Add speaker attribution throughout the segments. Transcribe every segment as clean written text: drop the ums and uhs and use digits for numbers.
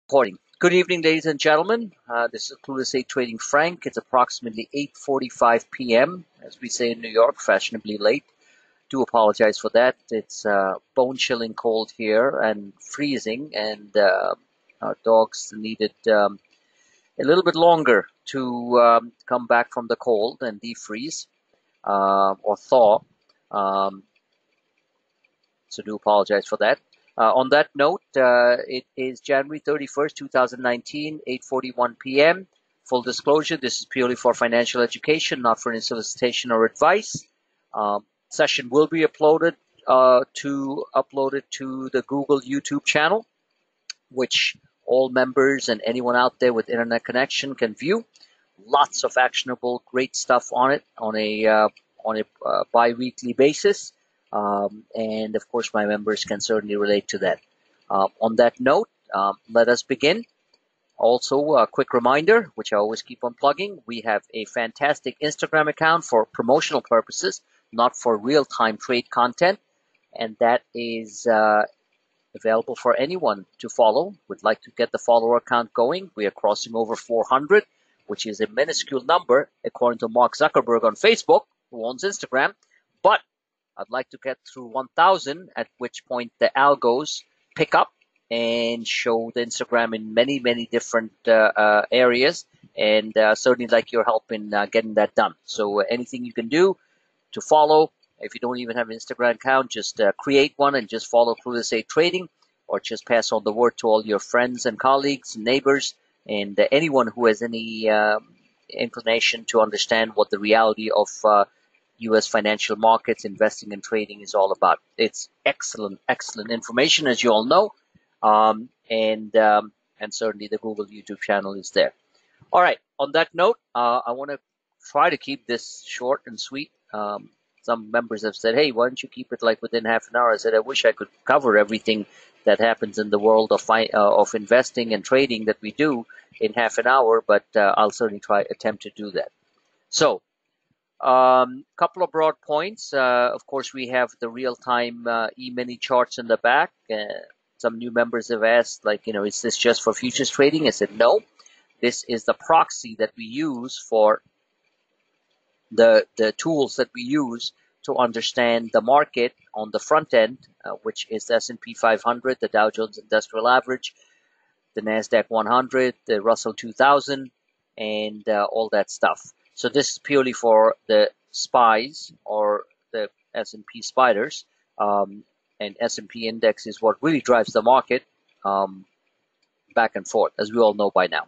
Speaker 1: Recording. Good evening, ladies and gentlemen. This is Clueless Trading Frank. It's approximately 8:45 p.m. as we say in New York, fashionably late. Do apologize for that. It's bone-chilling cold here and freezing, and our dogs needed a little bit longer to come back from the cold and defreeze or thaw. Um, so do apologize for that. On that note, it is January 31st, 2019, 8:41 p.m. Full disclosure, this is purely for financial education, not for any solicitation or advice. Session will be uploaded to the Google YouTube channel, which all members and anyone out there with internet connection can view. Lots of actionable, great stuff on it on a bi-weekly basis. And of course, my members can certainly relate to that. On that note, let us begin. Also, a quick reminder, which I always keep on plugging, we have a fantastic Instagram account for promotional purposes, not for real-time trade content, and that is available for anyone to follow. Would like to get the follower count going. We are crossing over 400, which is a minuscule number according to Mark Zuckerberg on Facebook, who owns Instagram, but I'd like to get through 1,000, at which point the algos pick up and show the Instagram in many, many different areas, and certainly like your help in getting that done. So anything you can do to follow, if you don't even have an Instagram account, just create one and just follow Clueless Trading, or just pass on the word to all your friends and colleagues and neighbors, and anyone who has any inclination to understand what the reality of U.S. financial markets, investing and trading is all about. It's excellent, excellent information, as you all know, and certainly the Google YouTube channel is there. All right. On that note, I want to try to keep this short and sweet. Some members have said, "Hey, why don't you keep it like within half an hour?" I said, "I wish I could cover everything that happens in the world of investing and trading that we do in half an hour, but I'll certainly attempt to do that." So. Couple of broad points. Of course, we have the real-time E-mini charts in the back. Some new members have asked, like, is this just for futures trading? I said, no. This is the proxy that we use for the tools that we use to understand the market on the front end, which is the S&P 500, the Dow Jones Industrial Average, the NASDAQ 100, the Russell 2000, and all that stuff. So this is purely for the SPYs, or the S&P spiders, and S&P index is what really drives the market back and forth, as we all know by now.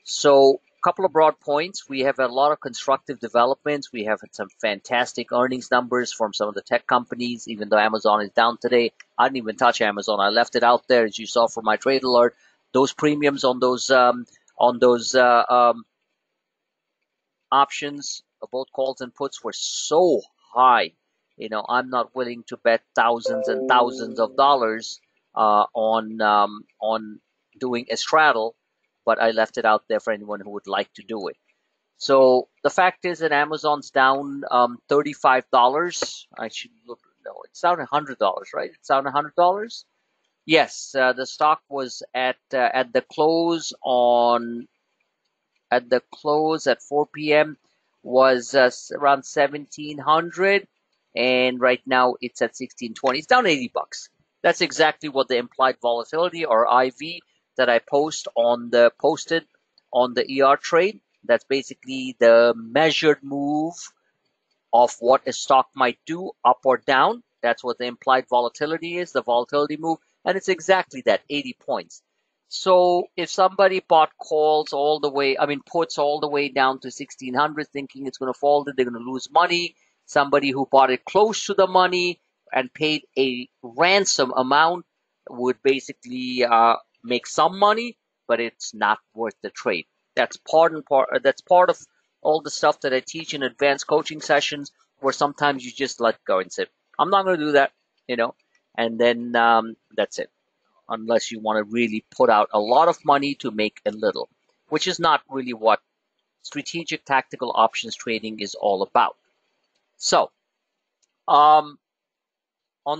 Speaker 1: So a couple of broad points. We have a lot of constructive developments. We have some fantastic earnings numbers from some of the tech companies, even though Amazon is down today. I didn't even touch Amazon. I left it out there, as you saw from my trade alert. Those premiums on those options, both calls and puts, were so high. I'm not willing to bet thousands and thousands of dollars on doing a straddle, but I left it out there for anyone who would like to do it. So the fact is that Amazon's down $35. I should look. No, it's down $100, right? It's down $100. Yes, the stock was at the close at 4 p.m. was around 1,700, and right now it's at 1,620. It's down $80. That's exactly what the implied volatility, or IV, that I posted on the ER trade. That's basically the measured move of what a stock might do, up or down. That's what the implied volatility is, the volatility move, and it's exactly that, 80 points. So if somebody bought puts all the way down to 1,600, thinking it's going to fall, they're going to lose money. Somebody who bought it close to the money and paid a ransom amount would basically make some money, but it's not worth the trade. That's part of all the stuff that I teach in advanced coaching sessions, where sometimes you just let go and say, "I'm not going to do that," and then that's it. Unless you want to really put out a lot of money to make a little, which is not really what strategic tactical options trading is all about. So, on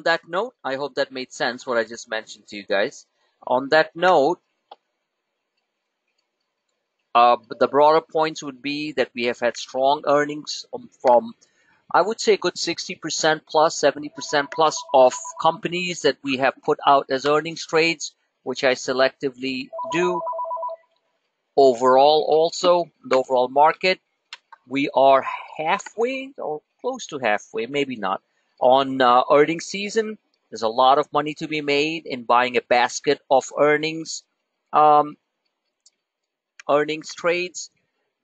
Speaker 1: that note, I hope that made sense, what I just mentioned to you guys. On that note, But the broader points would be that we have had strong earnings from, I would say, a good 60% plus, 70% plus of companies that we have put out as earnings trades, which I selectively do. Overall, also, the overall market, we are halfway or close to halfway, maybe not, on earnings season. There's a lot of money to be made in buying a basket of earnings trades.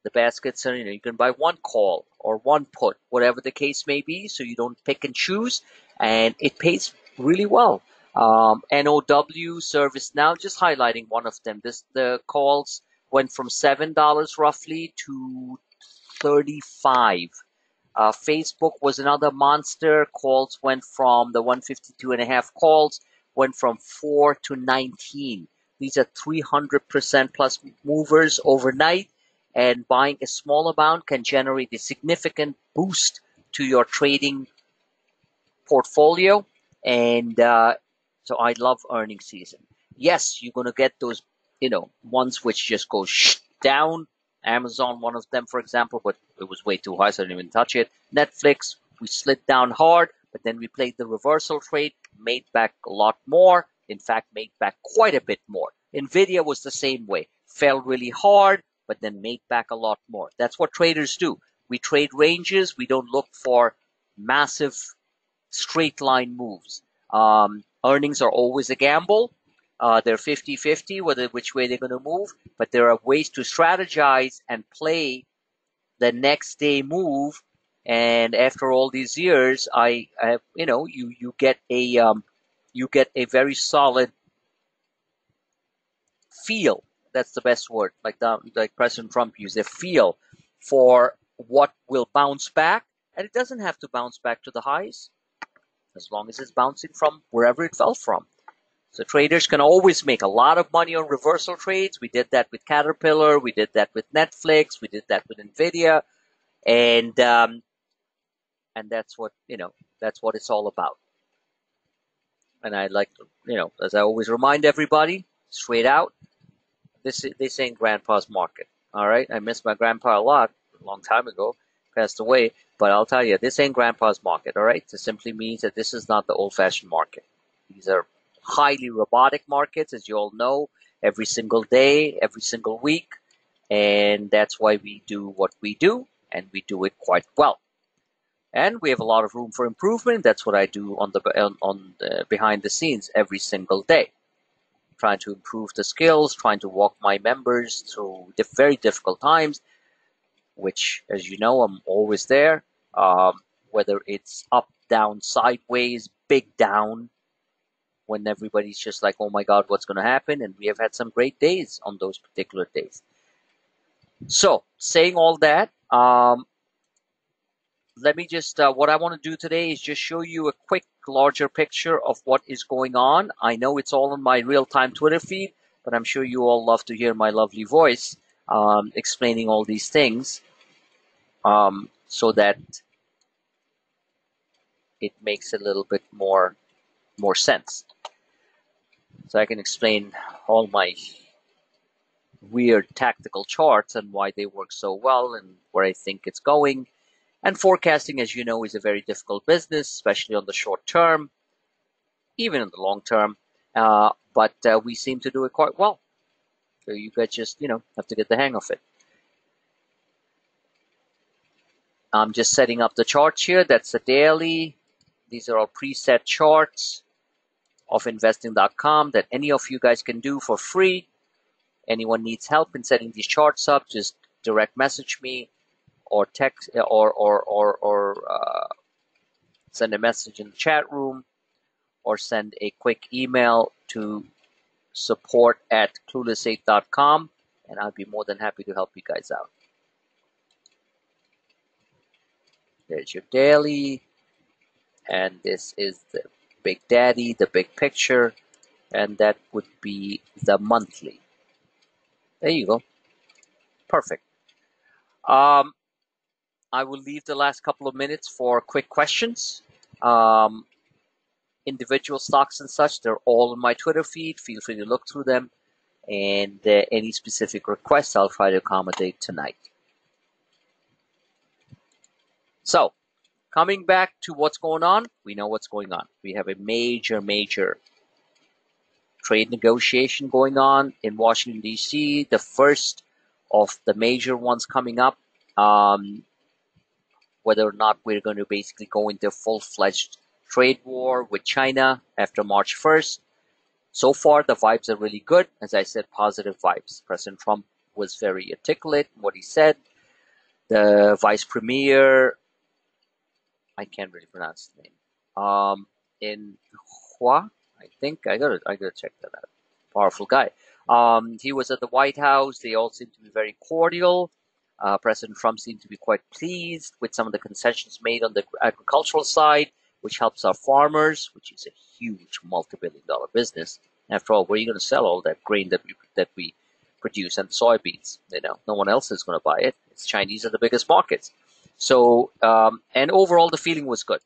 Speaker 1: The baskets are, you can buy one call or one put, whatever the case may be, so you don't pick and choose, and it pays really well. NOW, ServiceNow, just highlighting one of them. The calls went from $7 roughly to 35. Facebook was another monster. Calls went from the 152.5 calls, went from 4 to 19. These are 300% plus movers overnight, and buying a small amount can generate a significant boost to your trading portfolio. And so I love earnings season. Yes, you're going to get those, ones which just go down. Amazon, one of them, for example, but it was way too high, so I didn't even touch it. Netflix, we slid down hard, but then we played the reversal trade, made back a lot more. In fact, made back quite a bit more. Nvidia was the same way. Fell really hard, but then made back a lot more. That's what traders do. We trade ranges. We don't look for massive straight line moves. Earnings are always a gamble. They're 50-50, which way they're going to move, but there are ways to strategize and play the next day move. And after all these years, you get a very solid feel. That's the best word, like President Trump used, a feel for what will bounce back, and it doesn't have to bounce back to the highs, as long as it's bouncing from wherever it fell from. So traders can always make a lot of money on reversal trades. We did that with Caterpillar. We did that with Netflix. We did that with Nvidia, and that's what it's all about. And I like to, as I always remind everybody, straight out, this ain't Grandpa's market. All right, I miss my grandpa a lot, a long time ago, passed away. But I'll tell you, this ain't Grandpa's market. All right, this simply means that this is not the old-fashioned market. These are highly robotic markets, as you all know, every single day, every single week, and that's why we do what we do, and we do it quite well. And we have a lot of room for improvement. That's what I do on the behind the scenes every single day, trying to improve the skills, trying to walk my members through the very difficult times, which, as you know, I'm always there, whether it's up, down, sideways, big down, when everybody's just like, oh my God, what's going to happen? And we have had some great days on those particular days. So, saying all that, let me just, what I want to do today is just show you a quick, larger picture of what is going on. I know it's all on my real-time Twitter feed, but I'm sure you all love to hear my lovely voice explaining all these things, so that it makes a little bit more sense. So I can explain all my weird tactical charts and why they work so well and where I think it's going. And forecasting, as you know, is a very difficult business, especially on the short term, even in the long term. But we seem to do it quite well. So you guys just, have to get the hang of it. I'm just setting up the charts here. That's the daily. These are all preset charts of investing.com that any of you guys can do for free. Anyone needs help in setting these charts up, just direct message me or text or send a message in the chat room, or send a quick email to support@clueless8.com, and I'll be more than happy to help you guys out. There's your daily, and this is the Big Daddy, the big picture, and that would be the monthly. There you go. Perfect. I will leave the last couple of minutes for quick questions. Individual stocks and such, they're all in my Twitter feed. Feel free to look through them. and any specific requests I'll try to accommodate tonight. So, coming back to what's going on, we know what's going on. We have a major trade negotiation going on in Washington, D.C., the first of the major ones coming up. Whether or not we're going to basically go into a full-fledged trade war with China after March 1st. So far, the vibes are really good. As I said, positive vibes. President Trump was very articulate in what he said. The vice premier, I can't really pronounce the name, in Hua, I think. I gotta check that out. Powerful guy. He was at the White House. They all seem to be very cordial. President Trump seemed to be quite pleased with some of the concessions made on the agricultural side, which helps our farmers, which is a huge multi-billion-dollar business. After all, where are you going to sell all that grain that we produce and soybeans? You know, no one else is going to buy it. It's Chinese are the biggest markets. So, and overall, the feeling was good.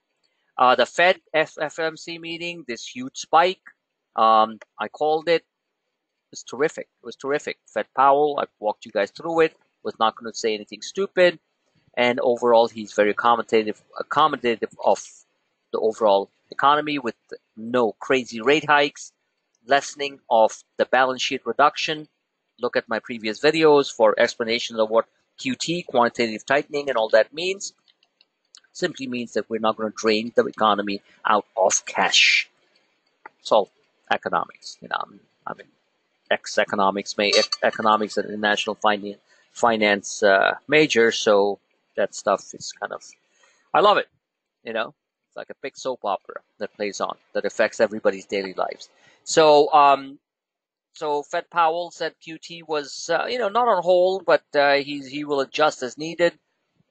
Speaker 1: The Fed FOMC meeting, this huge spike, I called it. It was terrific. It was terrific. Fed Powell, I walked you guys through it. Was not going to say anything stupid, and overall he's very accommodative of the overall economy with no crazy rate hikes, lessening of the balance sheet reduction. Look at my previous videos for explanations of what QT, quantitative tightening, and all that means. Simply means that we're not going to drain the economy out of cash. It's all economics, you know. I mean, economics and international finance major, so that stuff is kind of, I love it, you know. It's like a big soap opera that plays on, that affects everybody's daily lives. So so Fed Powell said QT was not on hold, but he will adjust as needed,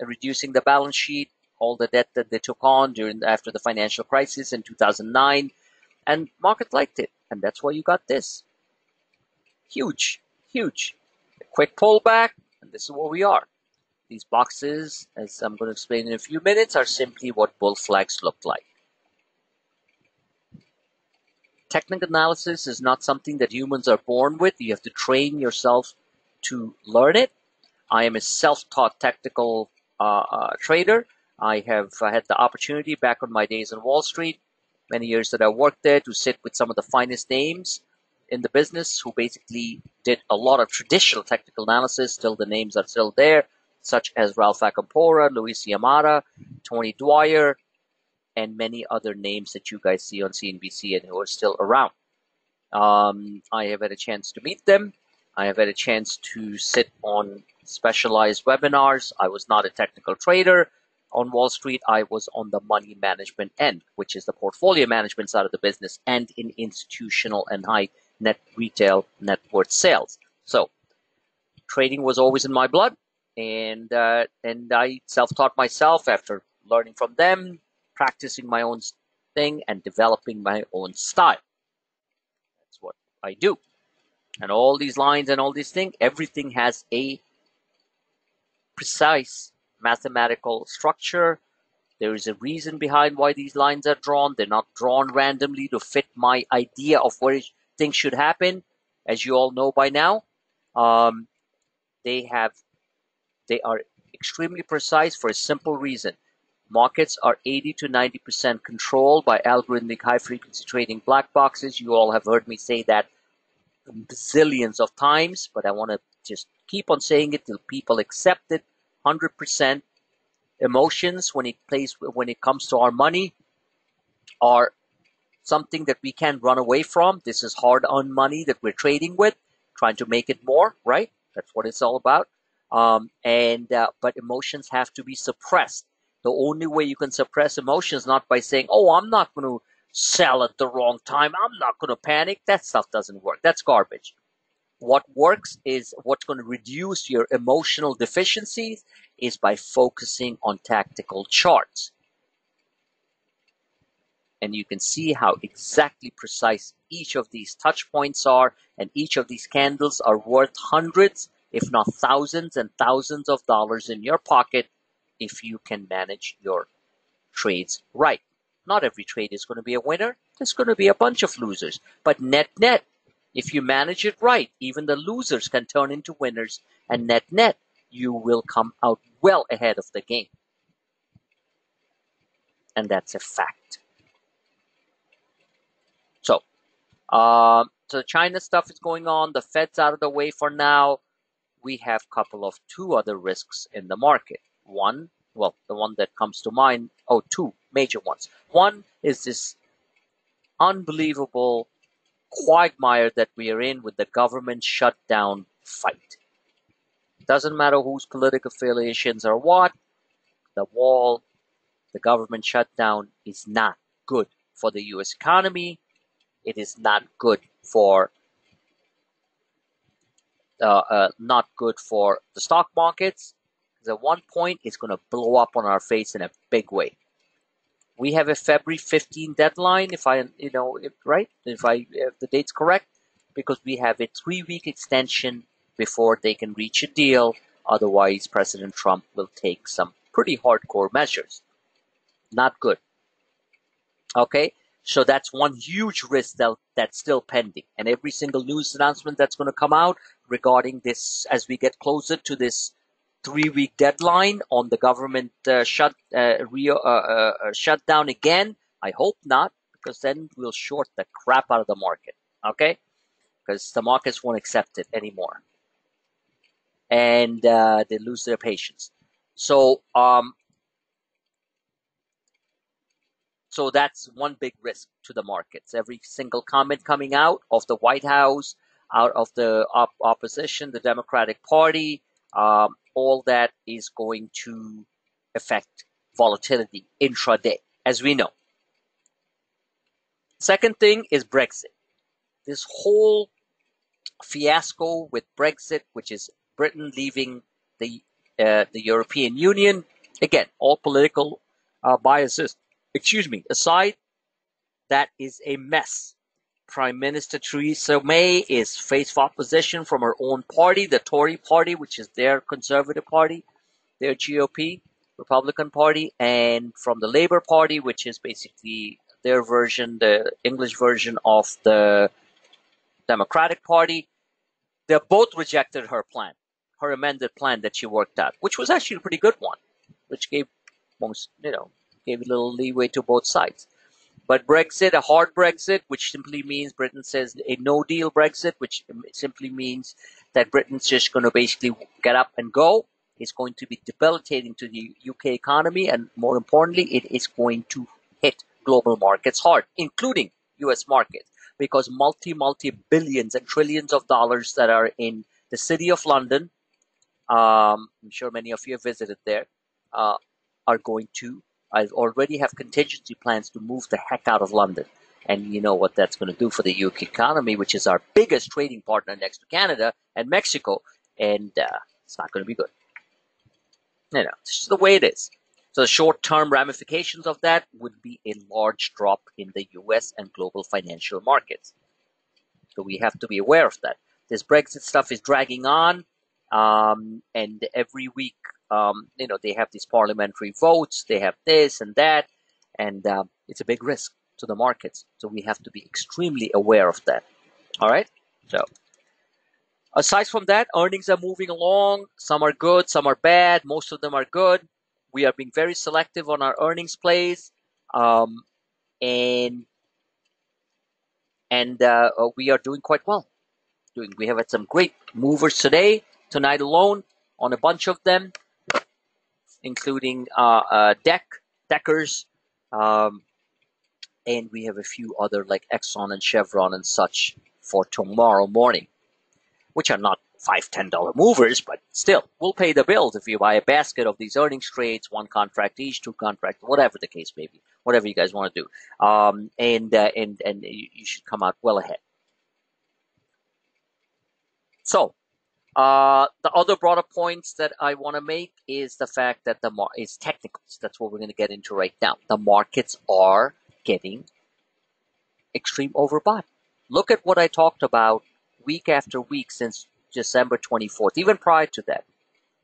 Speaker 1: reducing the balance sheet, all the debt that they took on after the financial crisis in 2009, and market liked it, and that's why you got this huge a quick pullback. And this is where we are. These boxes, as I'm going to explain in a few minutes, are simply what bull flags look like. Technical analysis is not something that humans are born with. You have to train yourself to learn it. I am a self-taught technical trader. I have had the opportunity back on my days on Wall Street, many years that I worked there, to sit with some of the finest names in the business who basically did a lot of traditional technical analysis. Still, the names are still there, such as Ralph Acampora, Luis Yamada, Tony Dwyer, and many other names that you guys see on CNBC and who are still around. I have had a chance to meet them. I have had a chance to sit on specialized webinars. I was not a technical trader on Wall Street. I was on the money management end, which is the portfolio management side of the business, and in institutional and high net retail net worth sales. So trading was always in my blood, and I self-taught myself after learning from them, practicing my own thing, and developing my own style. That's what I do. And all these lines and all these things, everything has a precise mathematical structure. There is a reason behind why these lines are drawn. They're not drawn randomly to fit my idea of where things should happen. As you all know by now, they are extremely precise for a simple reason. Markets are 80 to 90% controlled by algorithmic high-frequency trading black boxes. You all have heard me say that bazillions of times, but I want to just keep on saying it till people accept it 100%. Emotions, when it comes to our money, are something that we can't run away from. This is hard-earned money that we're trading with, trying to make it more, right? That's what it's all about. But emotions have to be suppressed. The only way you can suppress emotions is not by saying, oh, I'm not going to sell at the wrong time, I'm not going to panic. That stuff doesn't work. That's garbage. What works is, what's going to reduce your emotional deficiencies is by focusing on tactical charts. And you can see how exactly precise each of these touch points are, and each of these candles are worth hundreds, if not thousands and thousands of dollars in your pocket if you can manage your trades right. Not every trade is going to be a winner. There's going to be a bunch of losers. But net, If you manage it right, even the losers can turn into winners, and net, you will come out well ahead of the game. And that's a fact. So, so China stuff is going on. The Fed's out of the way for now. We have two other risks in the market. One, well, the one that comes to mind, two major ones. One is this unbelievable quagmire that we are in with the government shutdown fight. Doesn't matter whose political affiliations are what, the government shutdown is not good for the U.S. economy. It is not good for the stock markets. Because at one point, it's going to blow up on our face in a big way. We have a February 15 deadline, if the date's correct, because we have a 3-week extension before they can reach a deal. Otherwise, President Trump will take some pretty hardcore measures. Not good. Okay, so that's one huge risk that's still pending. And every single news announcement that's going to come out regarding this as we get closer to this 3-week deadline on the government shutdown again. I hope not, because then we'll short the crap out of the market. Okay, because the markets won't accept it anymore, and they lose their patience. So that's one big risk to the markets. Every single comment coming out of the White House, out of the opposition, the Democratic Party, all that is going to affect volatility intraday, as we know. Second thing is Brexit. This whole fiasco with Brexit, which is Britain leaving the European Union. Again, all political biases, aside, that is a mess. Prime Minister Theresa May is faced opposition from her own party, the Tory party, which is their Conservative party, their GOP, Republican Party, and from the Labour Party, which is basically their version, the English version of the Democratic Party. They both rejected her plan, her amended plan that she worked out, which was actually a pretty good one, which gave gave a little leeway to both sides. But Brexit, a hard Brexit, which simply means Britain says a no-deal Brexit, which simply means that Britain's just going to basically get up and go, is going to be debilitating to the UK economy, and more importantly, it is going to hit global markets hard, including US markets, because multi-billions and trillions of dollars that are in the city of London, I'm sure many of you have visited there, are going to, I already have contingency plans to move the heck out of London. And you know what that's going to do for the UK economy, which is our biggest trading partner next to Canada and Mexico. And it's not going to be good. It's just the way it is. So the short-term ramifications of that would be a large drop in the US and global financial markets. So we have to be aware of that. This Brexit stuff is dragging on. And every week, they have these parliamentary votes, they have this and that, and it's a big risk to the markets. So we have to be extremely aware of that. All right. So aside from that, earnings are moving along. Some are good, some are bad. Most of them are good. We are being very selective on our earnings plays, and we are doing quite well. We have had some great movers tonight alone, on a bunch of them, including Deckers, and we have a few other like Exxon and Chevron and such for tomorrow morning, which are not $5-10 movers, but still, we'll pay the bills if you buy a basket of these earnings trades, 1 contract each, 2 contracts, whatever the case may be, whatever you guys want to do, and you should come out well ahead. So, the other broader points that I want to make is the fact that is technicals. That's what we're going to get into right now. The markets are getting extreme overbought. Look at what I talked about week after week since December 24th, even prior to that.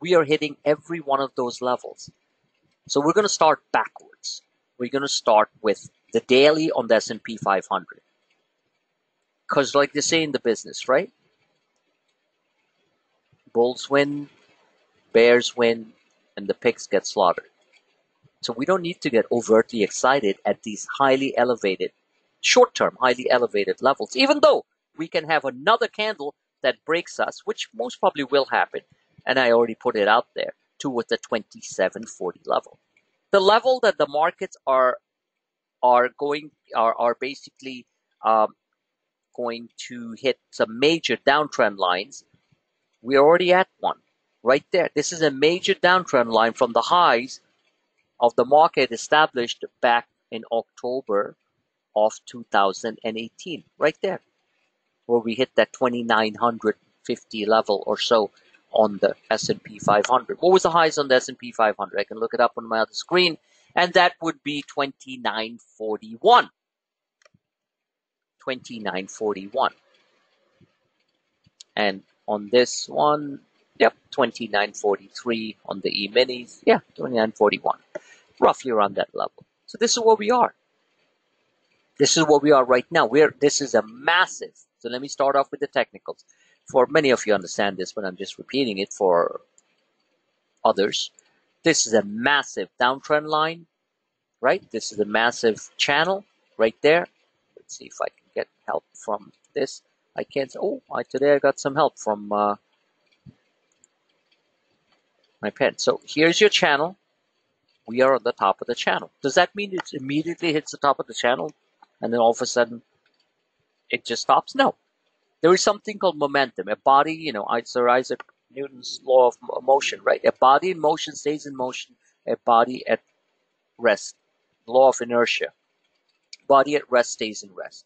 Speaker 1: We are hitting every one of those levels. So we're going to start backwards. We're going to start with the daily on the S&P 500. Because like they say in the business, right? Bulls win, bears win, and the pigs get slaughtered. So we don't need to get overtly excited at these highly elevated, short-term, highly elevated levels, even though we can have another candle that breaks us, which most probably will happen, and I already put it out there, to the 2740 level. The level that the markets are basically going to hit some major downtrend lines. We're already at one right there. This is a major downtrend line from the highs of the market established back in October of 2018, right there, where we hit that 2950 level or so on the S&P 500. What was the highs on the S&P 500? I can look it up on my other screen, and that would be 2941. 2941. And on this one, yep, 2943 on the E-minis. Yeah, 2941. Roughly around that level. So this is where we are. This is where we are right now. This is a massive. So let me start off with the technicals. For many of you understand this, but I'm just repeating it for others. This is a massive downtrend line, right? This is a massive channel right there. Let's see if I can get help from this. I can't. Oh, today I got some help from my pen. So here's your channel. We are on the top of the channel. Does that mean it immediately hits the top of the channel and then all of a sudden it just stops? No. There is something called momentum. A body, Sir Isaac Newton's law of motion, right? A body in motion stays in motion. A body at rest. Law of inertia. Body at rest stays in rest.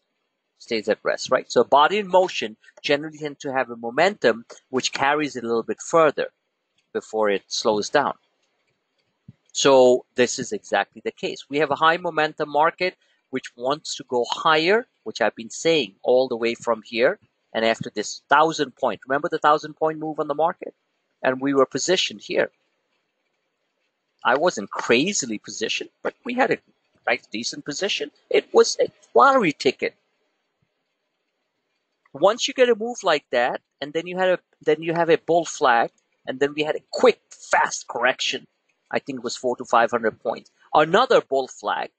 Speaker 1: Stays at rest, right? So a body in motion generally tends to have a momentum which carries it a little bit further before it slows down. So this is exactly the case. We have a high momentum market which wants to go higher, which I've been saying all the way from here. And after this 1,000-point, remember the 1,000-point move on the market? And we were positioned here. I wasn't crazily positioned, but we had a nice, decent position. It was a lottery ticket. Once you get a move like that, and then you have a bull flag, and then we had a quick, fast correction. I think it was 400 to 500 points. Another bull flag.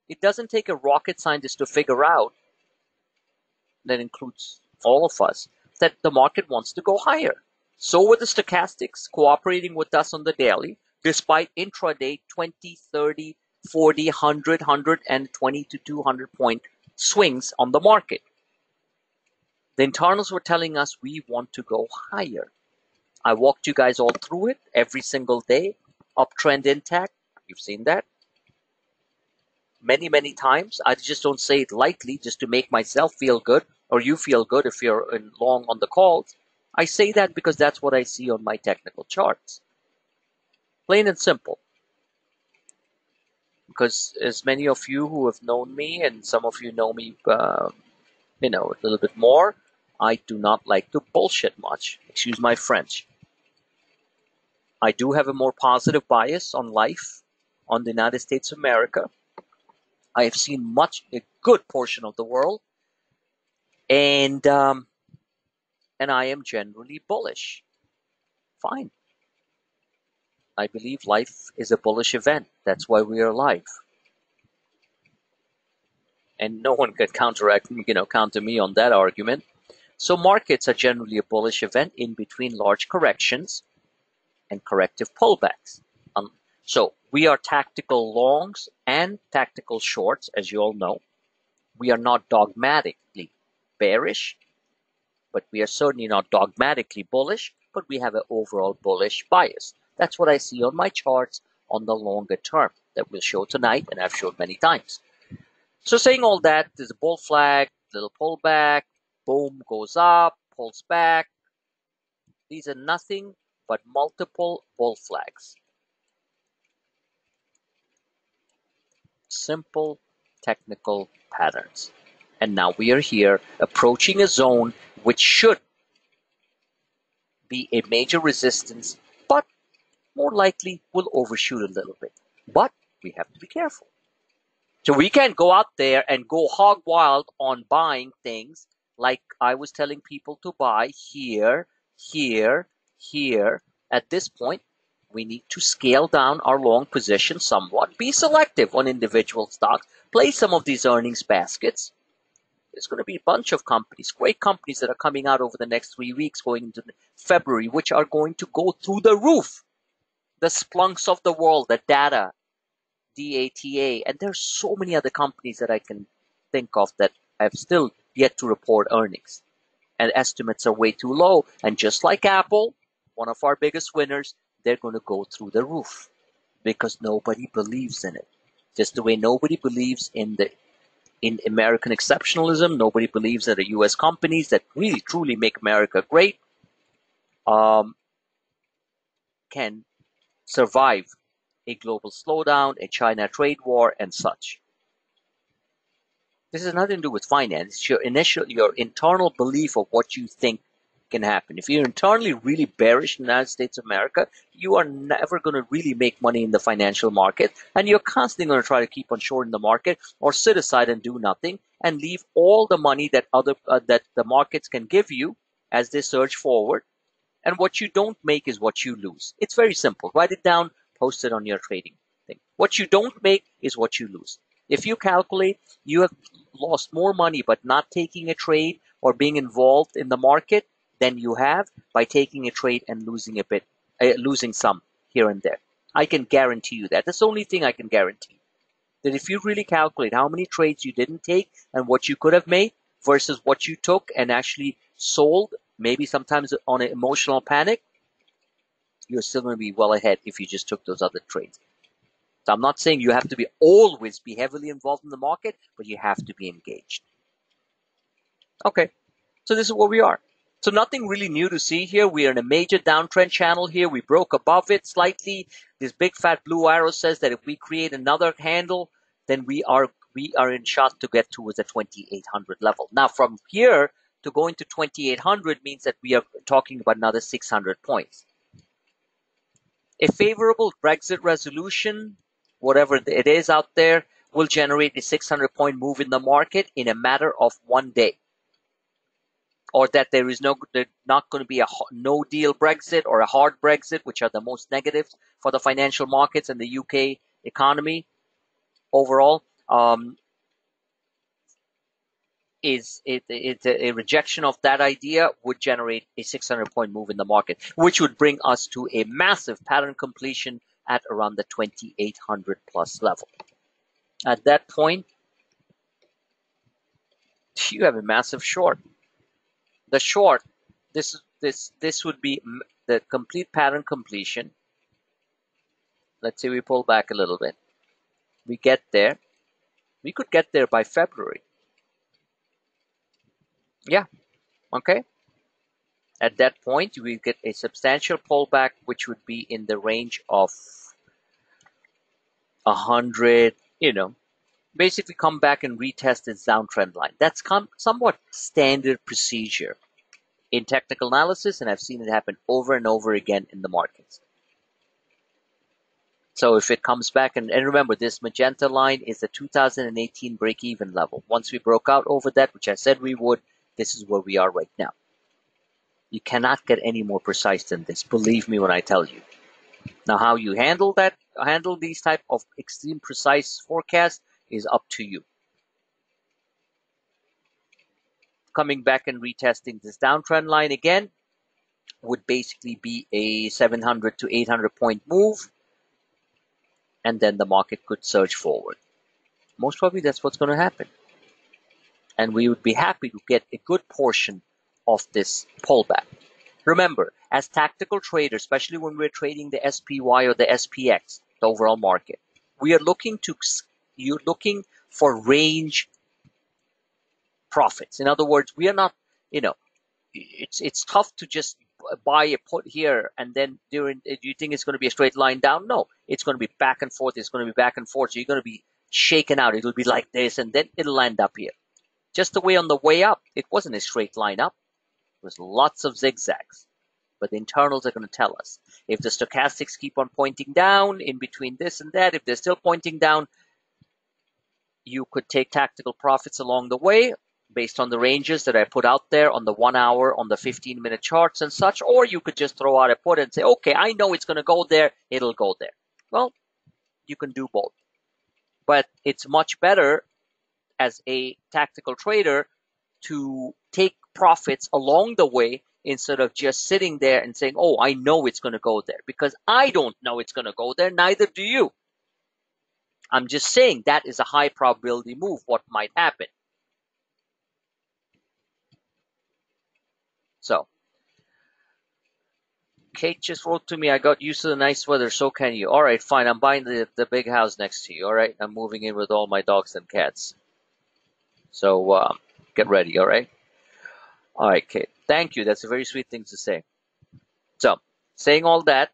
Speaker 1: It doesn't take a rocket scientist to figure out, that includes all of us, that the market wants to go higher. So were the stochastics cooperating with us on the daily, despite intraday 20, 30, 40, 100, 120 to 200 point swings on the market. The internals were telling us we want to go higher. I walked you guys all through it every single day. Uptrend intact. You've seen that many, many times. I just don't say it lightly just to make myself feel good or you feel good if you're long on the calls. I say that because that's what I see on my technical charts. Plain and simple. Because as many of you who have known me and some of you know me, a little bit more, I do not like to bullshit much. Excuse my French. I do have a more positive bias on life, on the United States of America. I have seen a good portion of the world, and I am generally bullish. Fine. I believe life is a bullish event. That's why we are alive. And no one can counter me on that argument. So markets are generally a bullish event in between large corrections and corrective pullbacks. So we are tactical longs and tactical shorts, as you all know. We are not dogmatically bearish, but we are certainly not dogmatically bullish, but we have an overall bullish bias. That's what I see on my charts on the longer term that we'll show tonight, and I've showed many times. So saying all that, there's a bull flag, little pullback, boom, goes up, pulls back. These are nothing but multiple bull flags. Simple technical patterns. And now we are here approaching a zone which should be a major resistance, but more likely will overshoot a little bit. But we have to be careful. So we can't go out there and go hog wild on buying things like I was telling people to buy here, here, here. At this point, we need to scale down our long position somewhat, be selective on individual stocks, play some of these earnings baskets. There's going to be a bunch of companies, great companies that are coming out over the next 3 weeks going into February, which are going to go through the roof. The Splunks of the world, the data, DATA, and there's so many other companies that I can think of that have still yet to report earnings. And estimates are way too low. And just like Apple, one of our biggest winners, they're going to go through the roof because nobody believes in it. Just the way nobody believes in American exceptionalism, nobody believes in the U.S. companies that really truly make America great can survive a global slowdown, a China trade war, and such. This has nothing to do with finance. It's your internal belief of what you think can happen. If you're internally really bearish in the United States of America, you are never going to really make money in the financial market, and you're constantly going to try to keep on shorting the market or sit aside and do nothing and leave all the money that that the markets can give you as they surge forward. And what you don't make is what you lose. It's very simple. Write it down, post it on your trading thing. What you don't make is what you lose. If you calculate you have lost more money but not taking a trade or being involved in the market than you have by taking a trade and losing some here and there. I can guarantee you that. That's the only thing I can guarantee. That if you really calculate how many trades you didn't take and what you could have made versus what you took and actually sold, maybe sometimes on an emotional panic, you're still going to be well ahead if you just took those other trades. So I'm not saying you have to always be heavily involved in the market, but you have to be engaged. Okay, so this is where we are. So nothing really new to see here. We are in a major downtrend channel here. We broke above it slightly. This big fat blue arrow says that if we create another handle, then we are in shot to get towards the 2800 level. Now from here to going to 2800 means that we are talking about another 600 points. A favorable Brexit resolution, whatever it is out there, will generate a 600-point move in the market in a matter of 1 day. Or that there's not going to be a no-deal Brexit or a hard Brexit, which are the most negatives for the financial markets and the UK economy overall. A rejection of that idea would generate a 600-point move in the market, which would bring us to a massive pattern completion at around the 2800 plus level. At that point, you have a massive short. The short, this would be the complete pattern completion. Let's say we pull back a little bit. We get there. We could get there by February. Yeah, okay. At that point, we get a substantial pullback, which would be in the range of 100, basically come back and retest its downtrend line. That's somewhat standard procedure in technical analysis, and I've seen it happen over and over again in the markets. So if it comes back, and remember, this magenta line is the 2018 break-even level. Once we broke out over that, which I said we would, this is where we are right now. You cannot get any more precise than this. Believe me when I tell you. Now, how you handle these type of extreme precise forecasts is up to you. Coming back and retesting this downtrend line again would basically be a 700 to 800 point move, and then the market could surge forward. Most probably that's what's going to happen. And we would be happy to get a good portion of this pullback. Remember, as tactical traders, especially when we're trading the SPY or the SPX, the overall market, you're looking for range profits. In other words, we are not, it's tough to just buy a put here and then do you think it's going to be a straight line down? No, it's going to be back and forth. It's going to be back and forth. So you're going to be shaken out. It'll be like this, and then it'll end up here. Just the way on the way up, it wasn't a straight line up. It was lots of zigzags. But the internals are going to tell us. If the stochastics keep on pointing down in between this and that, if they're still pointing down, you could take tactical profits along the way. based on the ranges that I put out there on the 1 hour, on the 15-minute charts and such, or you could just throw out a put and say, okay, I know it's going to go there, it'll go there. Well, you can do both. But it's much better as a tactical trader to take profits along the way instead of just sitting there and saying, oh, I know it's going to go there, because I don't know it's going to go there, neither do you. I'm just saying that is a high probability move, what might happen. So, Kate just wrote to me, I got used to the nice weather, so can you. All right, fine, I'm buying the big house next to you. All right, I'm moving in with all my dogs and cats. So get ready, all right? All right, Kate, thank you. That's a very sweet thing to say. So, saying all that,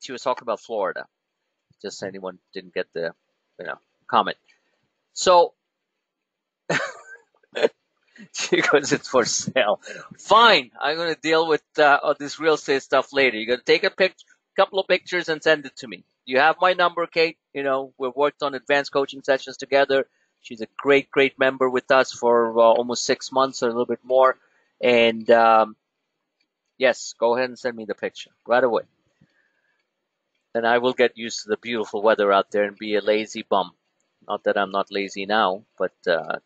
Speaker 1: she was talking about Florida. Just so anyone didn't get the, comment. So, she goes, it's for sale. Fine, I'm going to deal with this real estate stuff later. You're going to take a couple of pictures and send it to me. You have my number, Kate. We've worked on advanced coaching sessions together. She's a great, great member with us for almost 6 months or a little bit more. And yes, go ahead and send me the picture right away. And I will get used to the beautiful weather out there and be a lazy bum. Not that I'm not lazy now, but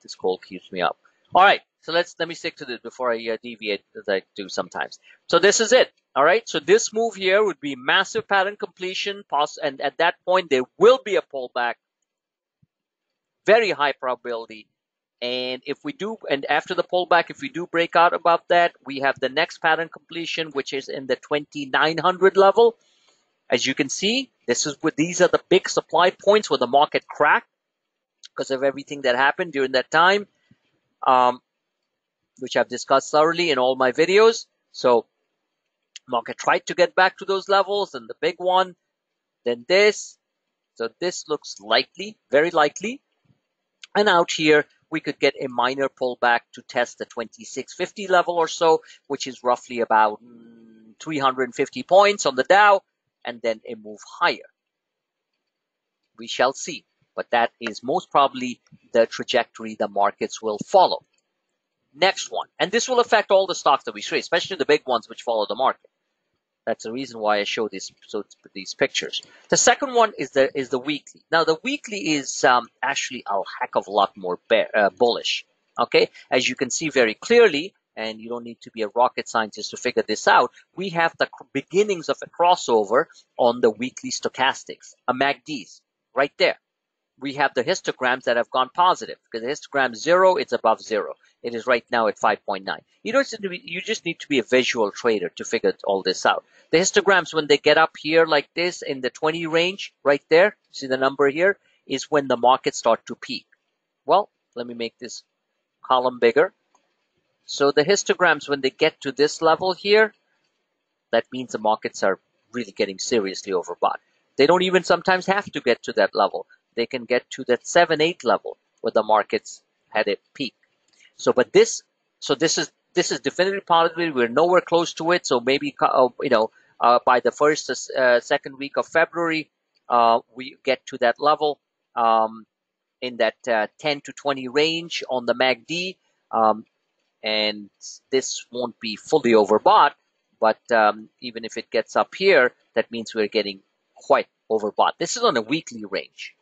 Speaker 1: this cold keeps me up. All right, so let me stick to this before I deviate, as I do sometimes. So this is it. All right, so this move here would be massive pattern completion, and at that point there will be a pullback, very high probability. And if we do, and after the pullback, if we do break out above that, we have the next pattern completion, which is in the 2,900 level. As you can see, these are the big supply points where the market cracked because of everything that happened during that time, which I've discussed thoroughly in all my videos. So market tried to get back to those levels, and the big one, then this. So this looks likely, very likely. And out here, we could get a minor pullback to test the 2650 level or so, which is roughly about 350 points on the Dow, and then a move higher. We shall see, but that is most probably the trajectory the markets will follow. Next one, and this will affect all the stocks that we trade, especially the big ones which follow the market. That's the reason why I show these pictures. The second one is the weekly. Now the weekly is actually a heck of a lot more bullish. Okay, as you can see very clearly, and you don't need to be a rocket scientist to figure this out, we have the beginnings of a crossover on the weekly stochastics, a MACDs, right there. We have the histograms that have gone positive, because the histogram 0, it's above 0. It is right now at 5.9. You just need to be a visual trader to figure all this out. The histograms, when they get up here like this in the 20 range, right there, see the number here, is when the markets start to peak. Well, let me make this column bigger. So the histograms, when they get to this level here, that means the markets are really getting seriously overbought. They don't even sometimes have to get to that level. They can get to that 7-8 level where the markets had a peak. So, but this is definitively positive. We're nowhere close to it. So maybe by the first second week of February, we get to that level in that 10 to 20 range on the MACD, and this won't be fully overbought. But even if it gets up here, that means we're getting quite overbought. This is on a weekly range.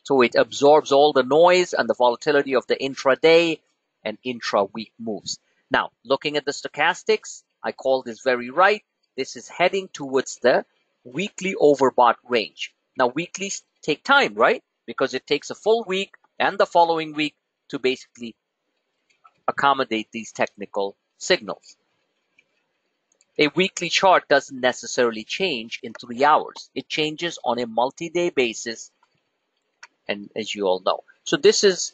Speaker 1: So it absorbs all the noise and the volatility of the intraday and intra-week moves. Now, looking at the stochastics, I call this very right. This is heading towards the weekly overbought range. Now, weeklies take time, right? Because it takes a full week and the following week to basically accommodate these technical signals. A weekly chart doesn't necessarily change in 3 hours. It changes on a multi-day basis, and as you all know. So this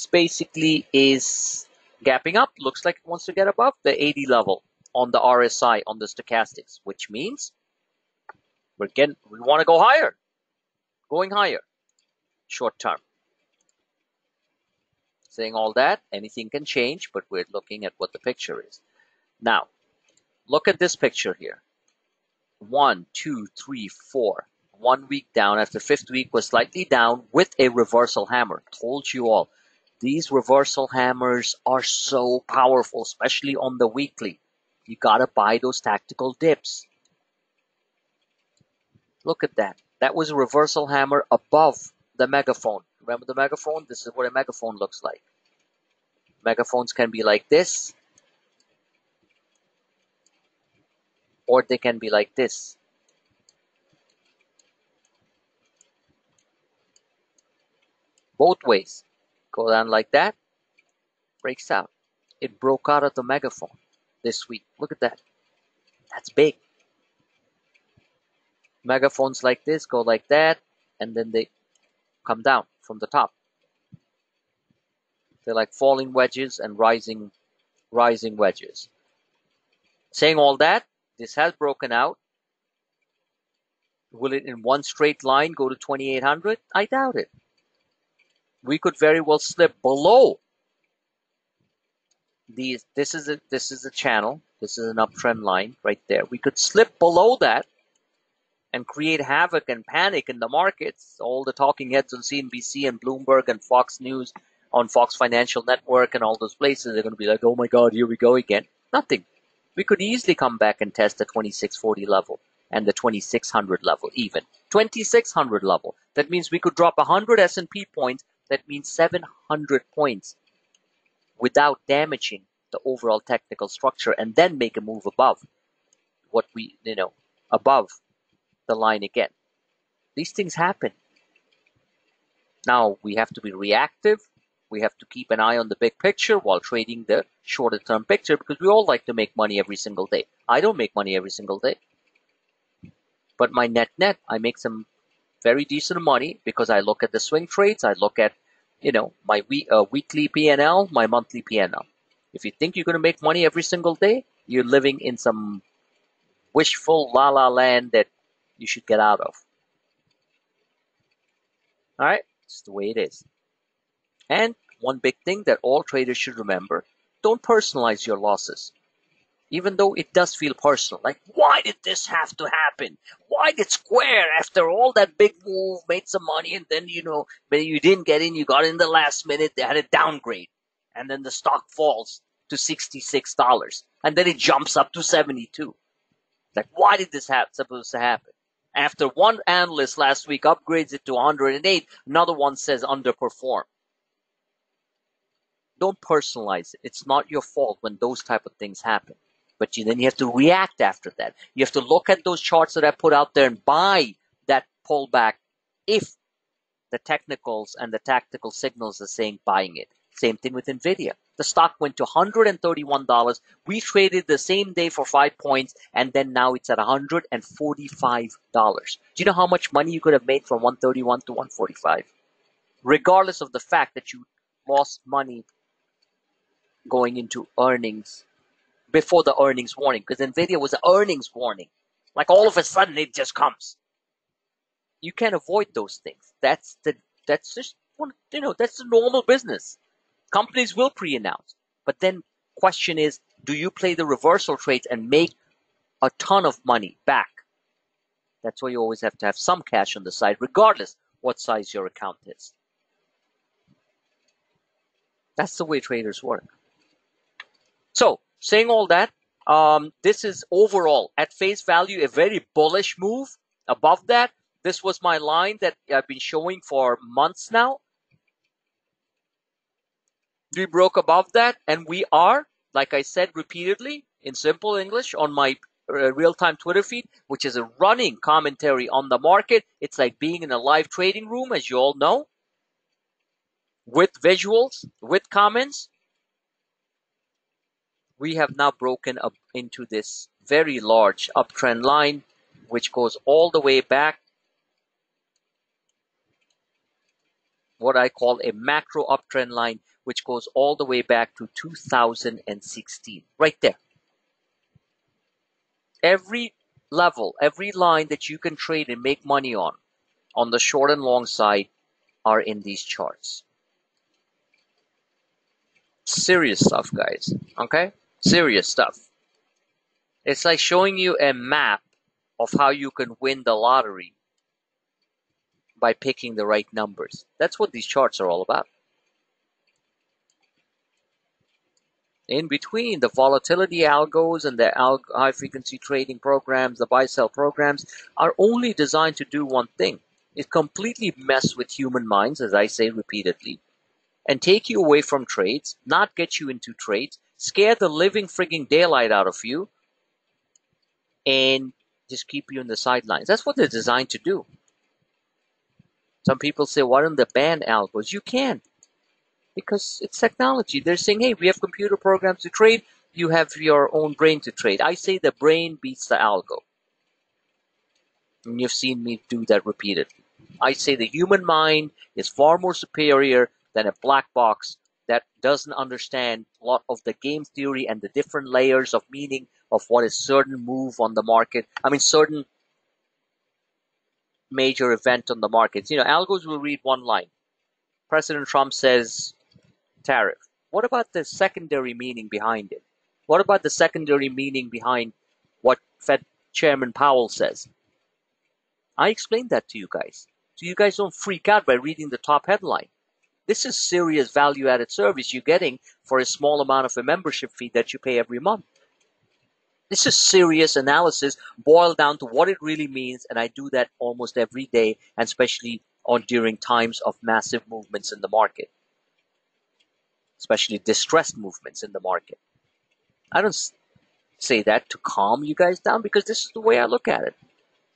Speaker 1: basically is gapping up. Looks like it wants to get above the 80 level on the RSI, on the stochastics, which means we want to go higher, going higher, short term. Saying all that, anything can change, but we're looking at what the picture is. Now, look at this picture here. 1, 2, 3, 4. 1 week down. After 5th week was slightly down with a reversal hammer. Told you all. These reversal hammers are so powerful, especially on the weekly. You gotta buy those tactical dips. Look at that. That was a reversal hammer above the megaphone. Remember the megaphone? This is what a megaphone looks like. Megaphones can be like this, or they can be like this. Both ways. Go down like that, breaks out. It broke out of the megaphone this week. Look at that. That's big. Megaphones like this go like that, and then they come down from the top. They're like falling wedges and rising wedges. Saying all that, this has broken out. Will it in one straight line go to 2,800? I doubt it. We could very well slip below these. This is a channel. This is an uptrend line right there. We could slip below that and create havoc and panic in the markets. All the talking heads on CNBC and Bloomberg and Fox News on Fox Financial Network and all those places, they're going to be like, oh my God, here we go again. Nothing. We could easily come back and test the 2640 level and the 2600 level even. 2600 level. That means we could drop 100 S&P points. That means 700 points without damaging the overall technical structure, and then make a move above what we, above the line again. These things happen. Now we have to be reactive. We have to keep an eye on the big picture while trading the shorter term picture, because we all like to make money every single day. I don't make money every single day, but my net, I make some very decent money because I look at the swing trades. I look at, my weekly P&L, my monthly P&L. If you think you're going to make money every single day, you're living in some wishful la-la land that you should get out of. All right? It's the way it is. And one big thing that all traders should remember, don't personalize your losses. Even though it does feel personal. Like, why did this have to happen? Why did Square, after all that big move, made some money, and then, when you didn't get in, you got in the last minute, they had a downgrade. And then the stock falls to $66. And then it jumps up to 72. Like, why did this supposed to happen? After one analyst last week upgrades it to 108, another one says underperform. Don't personalize it. It's not your fault when those type of things happen. But then you have to react after that. You have to look at those charts that I put out there and buy that pullback if the technicals and the tactical signals are saying buying it. Same thing with NVIDIA. The stock went to $131. We traded the same day for 5 points, and then now it's at $145. Do you know how much money you could have made from 131 to 145? Regardless of the fact that you lost money going into earnings before the earnings warning, because NVIDIA was an earnings warning. Like all of a sudden it just comes. You can't avoid those things. That's just that's the normal business. Companies will pre-announce. But then question is, do you play the reversal trades and make a ton of money back? That's why you always have to have some cash on the side, regardless what size your account is. That's the way traders work. So, saying all that, this is overall, at face value, a very bullish move. Above that, this was my line that I've been showing for months now. We broke above that, and we are, like I said repeatedly, in simple English, on my real-time Twitter feed, which is a running commentary on the market. It's like being in a live trading room, as you all know, with visuals, with comments. We have now broken up into this very large uptrend line, which goes all the way back, what I call a macro uptrend line, which goes all the way back to 2016, right there. Every level, every line that you can trade and make money on the short and long side, are in these charts. Serious stuff, guys, okay? Serious stuff. It's like showing you a map of how you can win the lottery by picking the right numbers. That's what these charts are all about. In between, the volatility algos and the high-frequency trading programs, the buy-sell programs, are only designed to do one thing. It completely mess with human minds, as I say repeatedly, and take you away from trades, not get you into trades, scare the living frigging daylight out of you, and just keep you in the sidelines. That's what they're designed to do. Some people say, why don't they ban algos? You can, because it's technology. They're saying, hey, we have computer programs to trade. You have your own brain to trade. I say the brain beats the algo. And you've seen me do that repeatedly. I say the human mind is far more superior than a black box that doesn't understand a lot of the game theory and the different layers of meaning of what is certain move on the market. I mean, certain major event on the markets. You know, algos will read one line. President Trump says tariff. What about the secondary meaning behind it? What about the secondary meaning behind what Fed Chairman Powell says? I explained that to you guys. So you guys don't freak out by reading the top headline. This is serious value-added service you're getting for a small amount of a membership fee that you pay every month. This is serious analysis boiled down to what it really means, and I do that almost every day, and especially during times of massive movements in the market, especially distressed movements in the market. I don't say that to calm you guys down, because this is the way I look at it.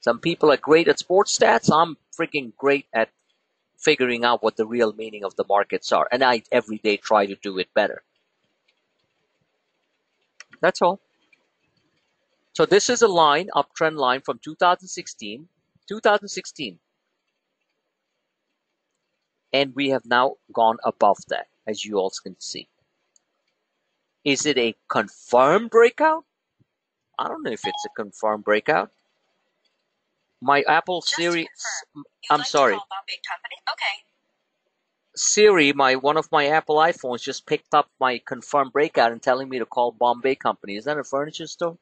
Speaker 1: Some people are great at sports stats. I'm freaking great at figuring out what the real meaning of the markets are, and I every day try to do it better. That's all. So this is a line, uptrend line from 2016, and we have now gone above that, as you all can see. Is it a confirmed breakout? I don't know if it's a confirmed breakout. My Apple Siri, I'm sorry. Okay. Siri, one of my Apple iPhones just picked up my confirmed breakout and telling me to call Bombay Company. Is that a furniture store?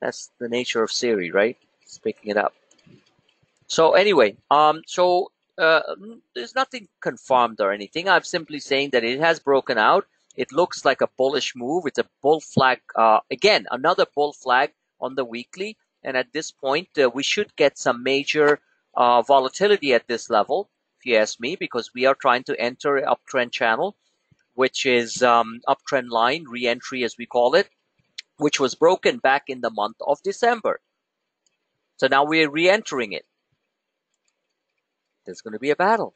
Speaker 1: That's the nature of Siri, right? It's picking it up. So anyway, there's nothing confirmed or anything. I'm simply saying that it has broken out. It looks like a bullish move. It's a bull flag. Again, another bull flag on the weekly. And at this point, we should get some major volatility at this level, if you ask me, because we are trying to enter an uptrend channel, which is uptrend line, re-entry as we call it, which was broken back in the month of December. So now we're re-entering it. There's going to be a battle.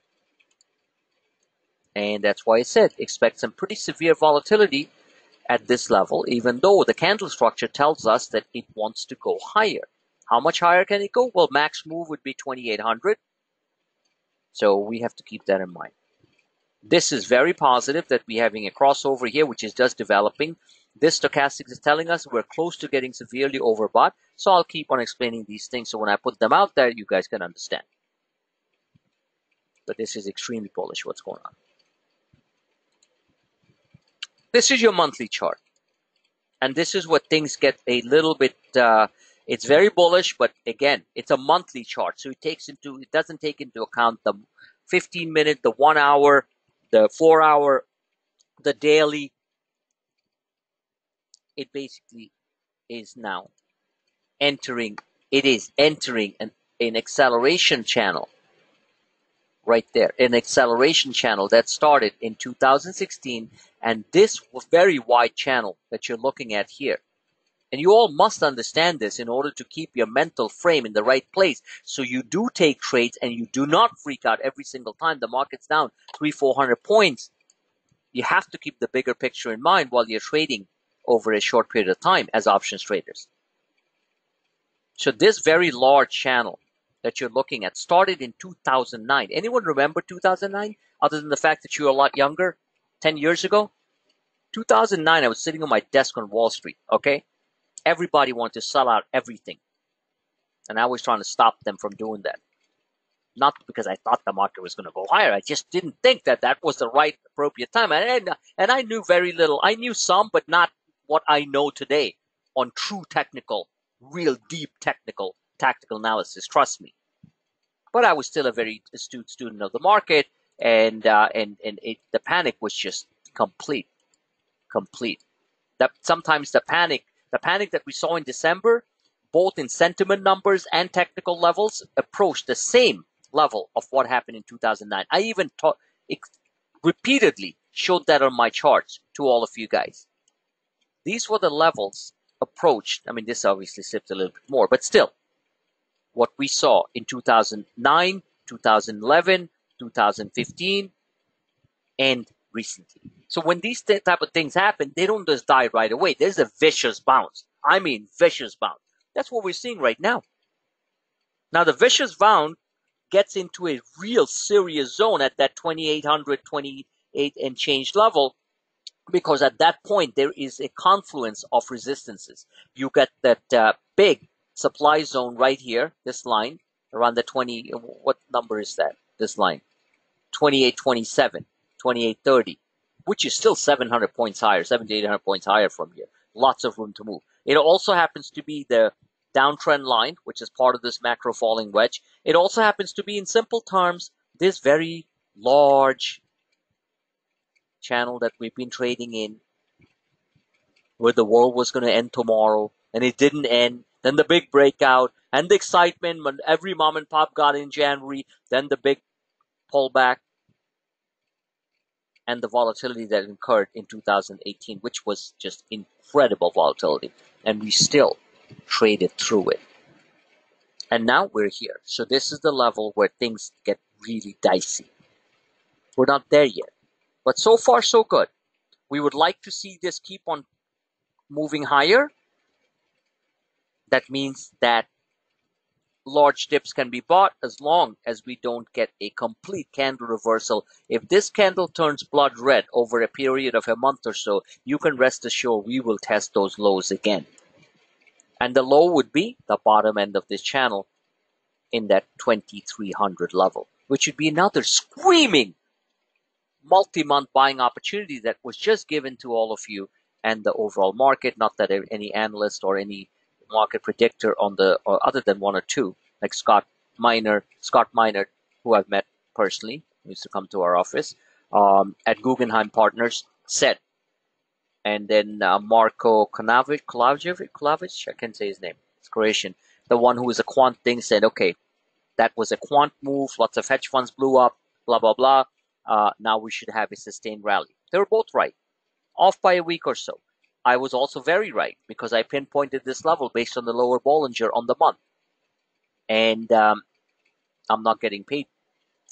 Speaker 1: And that's why I said expect some pretty severe volatility at this level, even though the candle structure tells us that it wants to go higher. How much higher can it go? Well, max move would be 2,800. So we have to keep that in mind. This is very positive that we're having a crossover here, which is just developing. This stochastic is telling us we're close to getting severely overbought. So I'll keep on explaining these things. So when I put them out there, you guys can understand. But this is extremely bullish, what's going on. This is your monthly chart. And this is what things get a little bit, it's very bullish, but again, it's a monthly chart. So it doesn't take into account the 15-minute, the 1 hour, the 4 hour, the daily. It basically is now entering an acceleration channel. Right there, an acceleration channel that started in 2016, and this was very wide channel that you're looking at here. And you all must understand this in order to keep your mental frame in the right place, so you do take trades and you do not freak out every single time the market's down 300-400 points. You have to keep the bigger picture in mind while you're trading over a short period of time as options traders. So this very large channel that you're looking at started in 2009. Anyone remember 2009? Other than the fact that you're a lot younger, 10 years ago? 2009, I was sitting on my desk on Wall Street, okay? Everybody wanted to sell out everything. And I was trying to stop them from doing that. Not because I thought the market was going to go higher. I just didn't think that that was the right, appropriate time. And I knew very little. I knew some, but not what I know today on true technical, real deep technical, tactical analysis. Trust me. But I was still a very astute student of the market, and the panic was just complete. that sometimes the panic that we saw in December, both in sentiment numbers and technical levels, approached the same level of what happened in 2009. I even repeatedly showed that on my charts to all of you guys. These were the levels approached. I mean, this obviously slipped a little bit more, but still, what we saw in 2009, 2011, 2015, and recently. So when these type of things happen, they don't just die right away. There's a vicious bounce. I mean, vicious bounce. That's what we're seeing right now. Now, the vicious bounce gets into a real serious zone at that 2,800, 28 and change level, because at that point, there is a confluence of resistances. You get that big supply zone right here, this line, around the 20, what number is that, this line? 2827, 2830, which is still 700 points higher, 700 to 800 points higher from here. Lots of room to move. It also happens to be the downtrend line, which is part of this macro falling wedge. It also happens to be, in simple terms, this very large channel that we've been trading in, where the world was going to end tomorrow, and it didn't end. Then the big breakout, and the excitement when every mom and pop got in January, then the big pullback, and the volatility that occurred in 2018, which was just incredible volatility, and we still traded through it. And now we're here. So this is the level where things get really dicey. We're not there yet, but so far so good. We would like to see this keep on moving higher. That means that large dips can be bought as long as we don't get a complete candle reversal. If this candle turns blood red over a period of a month or so, you can rest assured we will test those lows again. And the low would be the bottom end of this channel in that 2,300 level, which would be another screaming multi-month buying opportunity that was just given to all of you and the overall market. Not that any analyst or any market predictor on the, or other than one or two, like Scott Minerd, who I've met personally, who used to come to our office at Guggenheim Partners, said. And then Marko Kolavic, I can't say his name, it's Croatian, the one who is a quant thing, said, okay, that was a quant move, lots of hedge funds blew up, blah, blah, blah. Now we should have a sustained rally. They were both right, off by a week or so. I was also very right, because I pinpointed this level based on the lower Bollinger on the month. And I'm not getting paid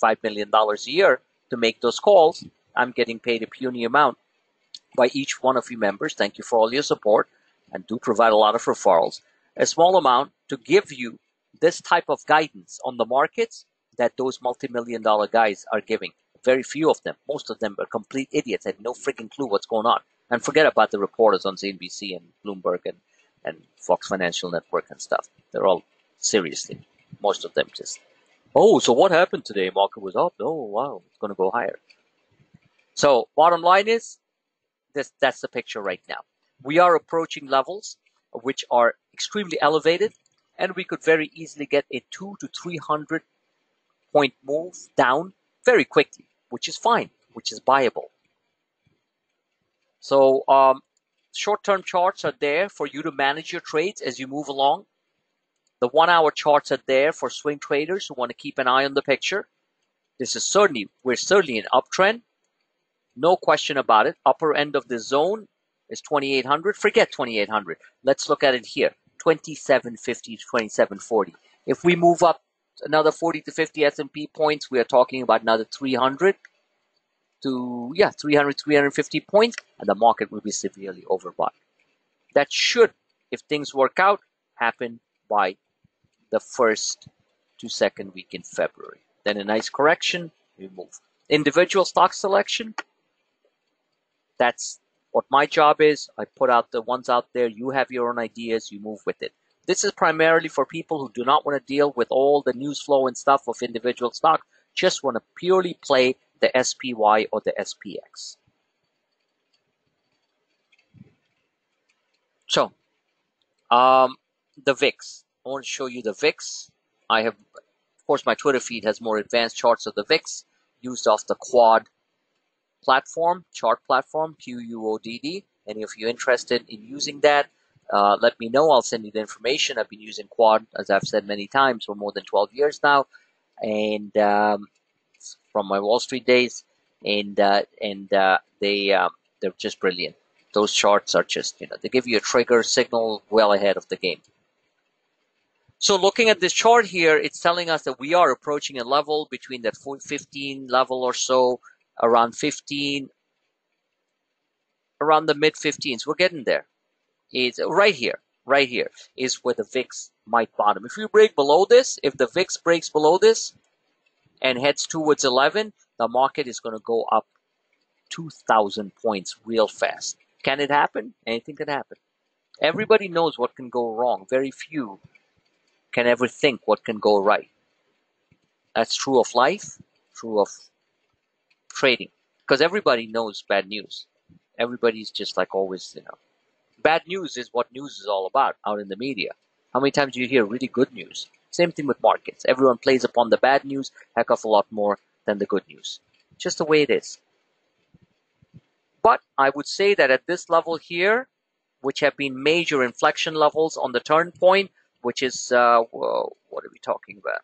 Speaker 1: $5 million a year to make those calls. I'm getting paid a puny amount by each one of you members. Thank you for all your support, and do provide a lot of referrals. A small amount to give you this type of guidance on the markets that those multi-million-dollar guys are giving. Very few of them, most of them are complete idiots, had no freaking clue what's going on. And forget about the reporters on CNBC and Bloomberg and Fox Financial Network and stuff. They're all, seriously, most of them just, oh, so what happened today? Market was up. Oh, wow, it's going to go higher. So bottom line is, that's the picture right now. We are approaching levels which are extremely elevated, and we could very easily get a 200 to 300 point move down very quickly, which is fine, which is buyable. So short-term charts are there for you to manage your trades as you move along. The 1 hour charts are there for swing traders who want to keep an eye on the picture. This is we're certainly in uptrend. No question about it. Upper end of the zone is 2,800. Forget 2,800. Let's look at it here. 2,750 to 2,740. If we move up another 40 to 50 S&P points, we are talking about another 300 to, 350 points, and the market will be severely overbought. That should, if things work out, happen by the first to second week in February. Then a nice correction, we move. Individual stock selection, that's what my job is. I put out the ones out there. You have your own ideas. You move with it. This is primarily for people who do not want to deal with all the news flow and stuff of individual stock. Just want to purely play the SPY or the SPX. So, the VIX. I want to show you the VIX. I have, of course, my Twitter feed has more advanced charts of the VIX used off the Quad platform, chart platform, QUODD. Any of you interested in using that, let me know. I'll send you the information. I've been using Quad, as I've said many times, for more than 12 years now, and from my Wall Street days, and they're just brilliant. Those charts are just, they give you a trigger signal well ahead of the game. So looking at this chart here, it's telling us that we are approaching a level between that 15 level or so, around 15, around the mid 15s. We're getting there. It's right here is where the VIX might bottom. If you break below this, if the VIX breaks below this and heads towards 11, the market is going to go up 2,000 points real fast. Can it happen? Anything can happen. Everybody knows what can go wrong. Very few can ever think what can go right. That's true of life, true of trading, because everybody knows bad news. Everybody's just like always, bad news is what news is all about out in the media. How many times do you hear really good news? Same thing with markets. Everyone plays upon the bad news heck of a lot more than the good news. Just the way it is. But I would say that at this level here, which have been major inflection levels on the turn point, which is, what are we talking about?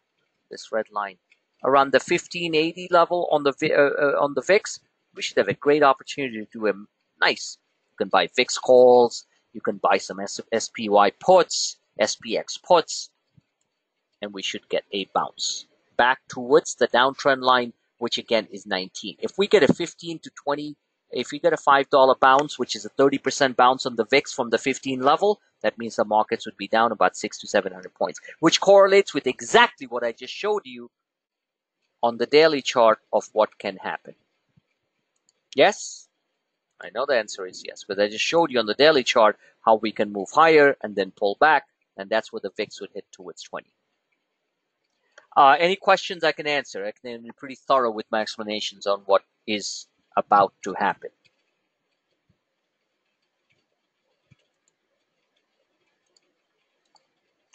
Speaker 1: This red line. Around the 1580 level on the VIX, we should have a great opportunity to do a nice. You can buy VIX calls, you can buy some SPY puts, SPX puts, and we should get a bounce back towards the downtrend line, which again is 19. If we get a 15 to 20, if we get a $5 bounce, which is a 30% bounce on the VIX from the 15 level, that means the markets would be down about 600 to 700 points, which correlates with exactly what I just showed you on the daily chart of what can happen. Yes? I know the answer is yes, but I just showed you on the daily chart how we can move higher and then pull back, and that's where the VIX would hit towards 20. Any questions I can answer? I can be pretty thorough with my explanations on what is about to happen.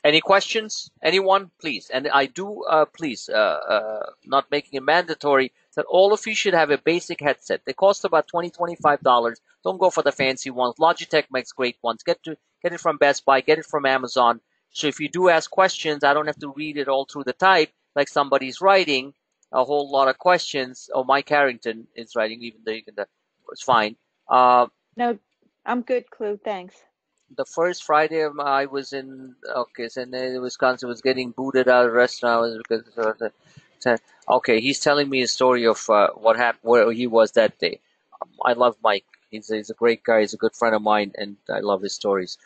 Speaker 1: Any questions? Anyone? Please. And I do, please, not making it mandatory, that all of you should have a basic headset. They cost about $20, $25. Don't go for the fancy ones. Logitech makes great ones. Get it from Best Buy. Get it from Amazon. So if you do ask questions, I don't have to read it all through the type like somebody's writing a whole lot of questions. Oh, Mike Harrington is writing, even though it's fine.
Speaker 2: No, I'm good, Clue. Thanks.
Speaker 1: The first Friday I was in, Wisconsin, was getting booted out of the restaurant because, okay, he's telling me a story of what happened, where he was that day. I love Mike. He's a great guy. He's a good friend of mine, and I love his stories.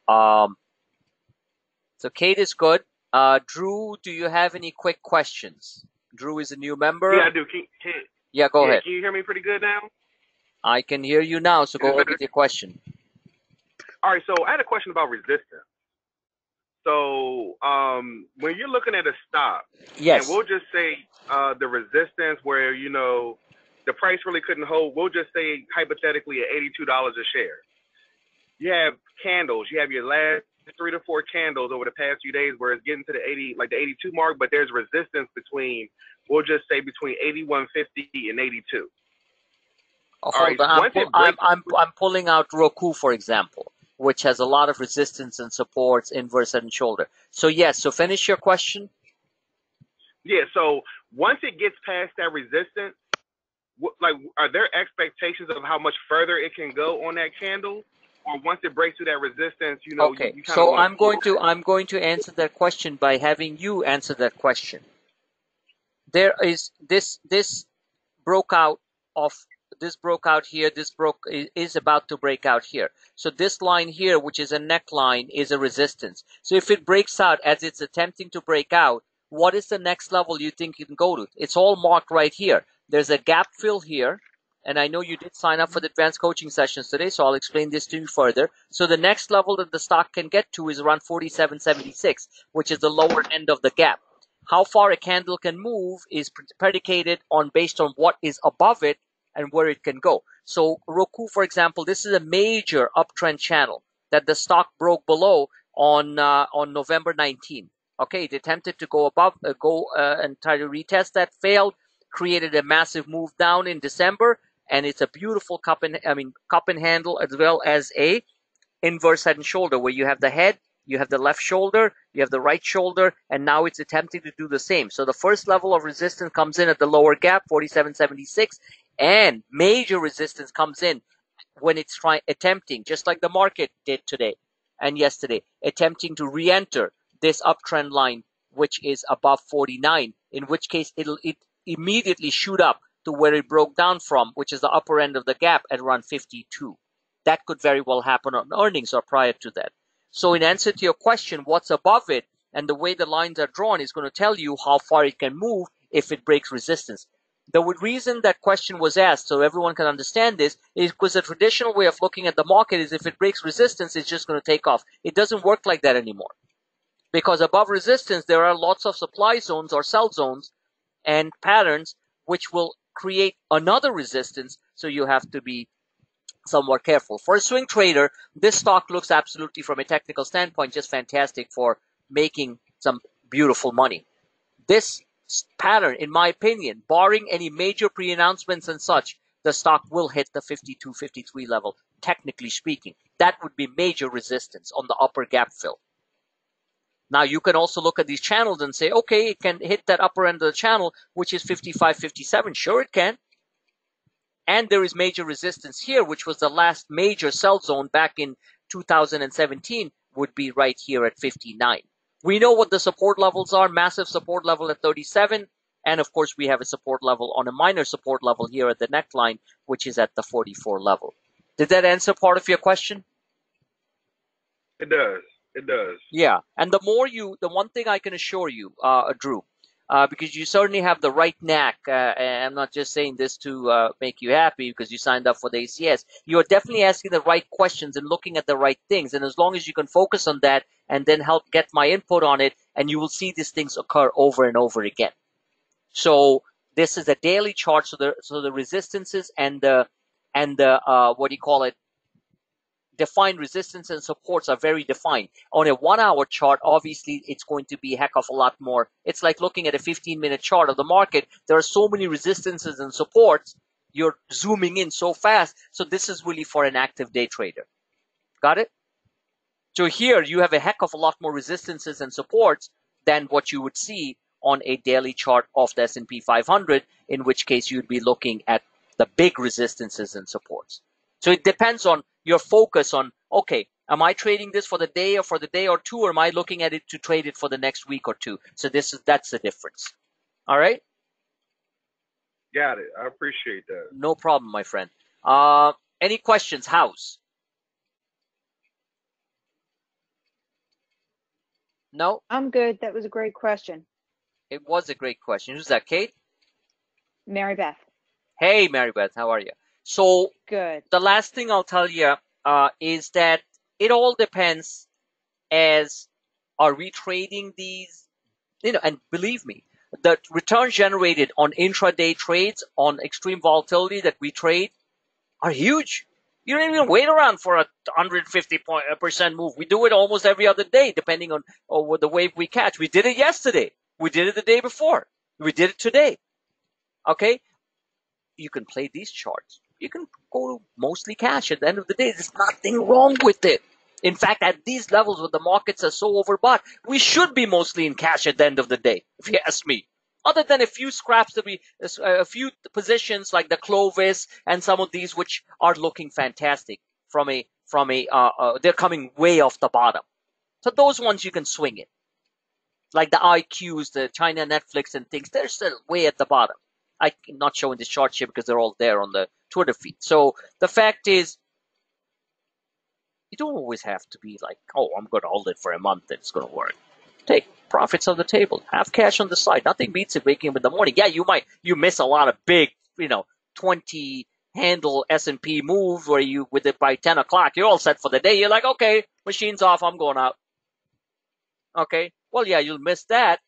Speaker 1: So Kate is good. Drew, do you have any quick questions? Drew is a new member.
Speaker 3: Yeah, I do.
Speaker 1: Yeah, go ahead.
Speaker 3: Can you hear me pretty good now?
Speaker 1: I can hear you now, so go ahead with your question.
Speaker 3: All right, so I had a question about resistance. So when you're looking at a stock,
Speaker 1: yes,
Speaker 3: and we'll just say the resistance where, the price really couldn't hold, we'll just say hypothetically at $82 a share. You have candles. You have your last 3 to 4 candles over the past few days where it's getting to the 82 mark, but there's resistance between, we'll just say between 81.50 and 82.
Speaker 1: Hold on. I'm pulling out Roku, for example, which has a lot of resistance and supports, inverse head and shoulder. So yes, so finish your question.
Speaker 3: Yeah, so once it gets past that resistance, are there expectations of how much further it can go on that candle? Or once it breaks through that resistance,
Speaker 1: Okay, so I'm going to answer that question by having you answer that question. There is this broke out here, is about to break out here. So this line here, which is a neckline, is a resistance. So if it breaks out as it's attempting to break out, what is the next level you think you can go to? It's all marked right here. There's a gap fill here, and I know you did sign up for the advanced coaching sessions today, so I'll explain this to you further. So the next level that the stock can get to is around 47.76, which is the lower end of the gap. How far a candle can move is predicated on based on what is above it and where it can go. So Roku, for example, this is a major uptrend channel that the stock broke below on November 19. Okay, it attempted to go above, and try to retest that, failed, created a massive move down in December, and it's a beautiful cup and handle, as well as a inverse head and shoulder, where you have the head, you have the left shoulder, you have the right shoulder, and now it's attempting to do the same. So the first level of resistance comes in at the lower gap, 47.76, and major resistance comes in when it's attempting, just like the market did today and yesterday, attempting to re-enter this uptrend line, which is above 49, in which case it immediately shoot up to where it broke down from, which is the upper end of the gap at around 52. That could very well happen on earnings or prior to that. So in answer to your question, what's above it, and the way the lines are drawn is going to tell you how far it can move if it breaks resistance. The reason that question was asked, so everyone can understand this, is because the traditional way of looking at the market is if it breaks resistance, it's just going to take off. It doesn't work like that anymore. Because above resistance, there are lots of supply zones or sell zones and patterns which will create another resistance, so you have to be somewhat careful. For a swing trader, this stock looks absolutely, from a technical standpoint, just fantastic for making some beautiful money. This pattern, in my opinion, barring any major pre-announcements and such, the stock will hit the 52, 53 level, technically speaking. That would be major resistance on the upper gap fill. Now, you can also look at these channels and say, okay, it can hit that upper end of the channel, which is 55, 57. Sure, it can. And there is major resistance here, which was the last major sell zone back in 2017, would be right here at 59. We know what the support levels are. Massive support level at 37. And of course, we have a support level on a minor support level here at the neckline, which is at the 44 level. Did that answer part of your question?
Speaker 3: It does. It does.
Speaker 1: Yeah. And the one thing I can assure you, Drew, because you certainly have the right knack, and I'm not just saying this to make you happy because you signed up for the ACS. You're definitely asking the right questions and looking at the right things. And as long as you can focus on that and then help get my input on it, and you will see these things occur over and over again. So this is a daily chart. So the resistances and the defined resistance and supports are very defined. On a 1 hour chart, obviously, it's going to be a heck of a lot more. It's like looking at a 15-minute chart of the market. There are so many resistances and supports. You're zooming in so fast. So this is really for an active day trader. Got it? So here you have a heck of a lot more resistances and supports than what you would see on a daily chart of the S&P 500, in which case you'd be looking at the big resistances and supports. So it depends on your focus on, okay, am I trading this for the day or for the day or two, or am I looking at it to trade it for the next week or two? So that's the difference. All right?
Speaker 3: Got it. I appreciate that.
Speaker 1: No problem, my friend. Any questions? House? No?
Speaker 2: I'm good. That was a great question.
Speaker 1: It was a great question. Who's that, Kate?
Speaker 2: Mary Beth.
Speaker 1: Hey, Mary Beth, how are you? So
Speaker 2: Good.
Speaker 1: the last thing I'll tell you is that it all depends as are we trading these, and believe me, the returns generated on intraday trades on extreme volatility that we trade are huge. You don't even wait around for a 150% move. We do it almost every other day, depending on the wave we catch. We did it yesterday. We did it the day before. We did it today. Okay? You can play these charts. You can go to mostly cash at the end of the day. There's nothing wrong with it. In fact, at these levels where the markets are so overbought, we should be mostly in cash at the end of the day, if you ask me. Other than a few scraps a few positions like the Clovis and some of these which are looking fantastic they're coming way off the bottom. So those ones you can swing it. Like the IQs, the China Netflix and things, they're still way at the bottom. I'm not showing this chart here because they're all there on the Twitter feed. So the fact is, you don't always have to be like, oh, I'm going to hold it for a month and it's going to work. Take profits on the table. Have cash on the side. Nothing beats it waking up in the morning. Yeah, you miss a lot of big, 20 handle S&P move where you, with it by 10 o'clock, you're all set for the day. You're like, okay, machine's off. I'm going out. Okay. Well, yeah, you'll miss that,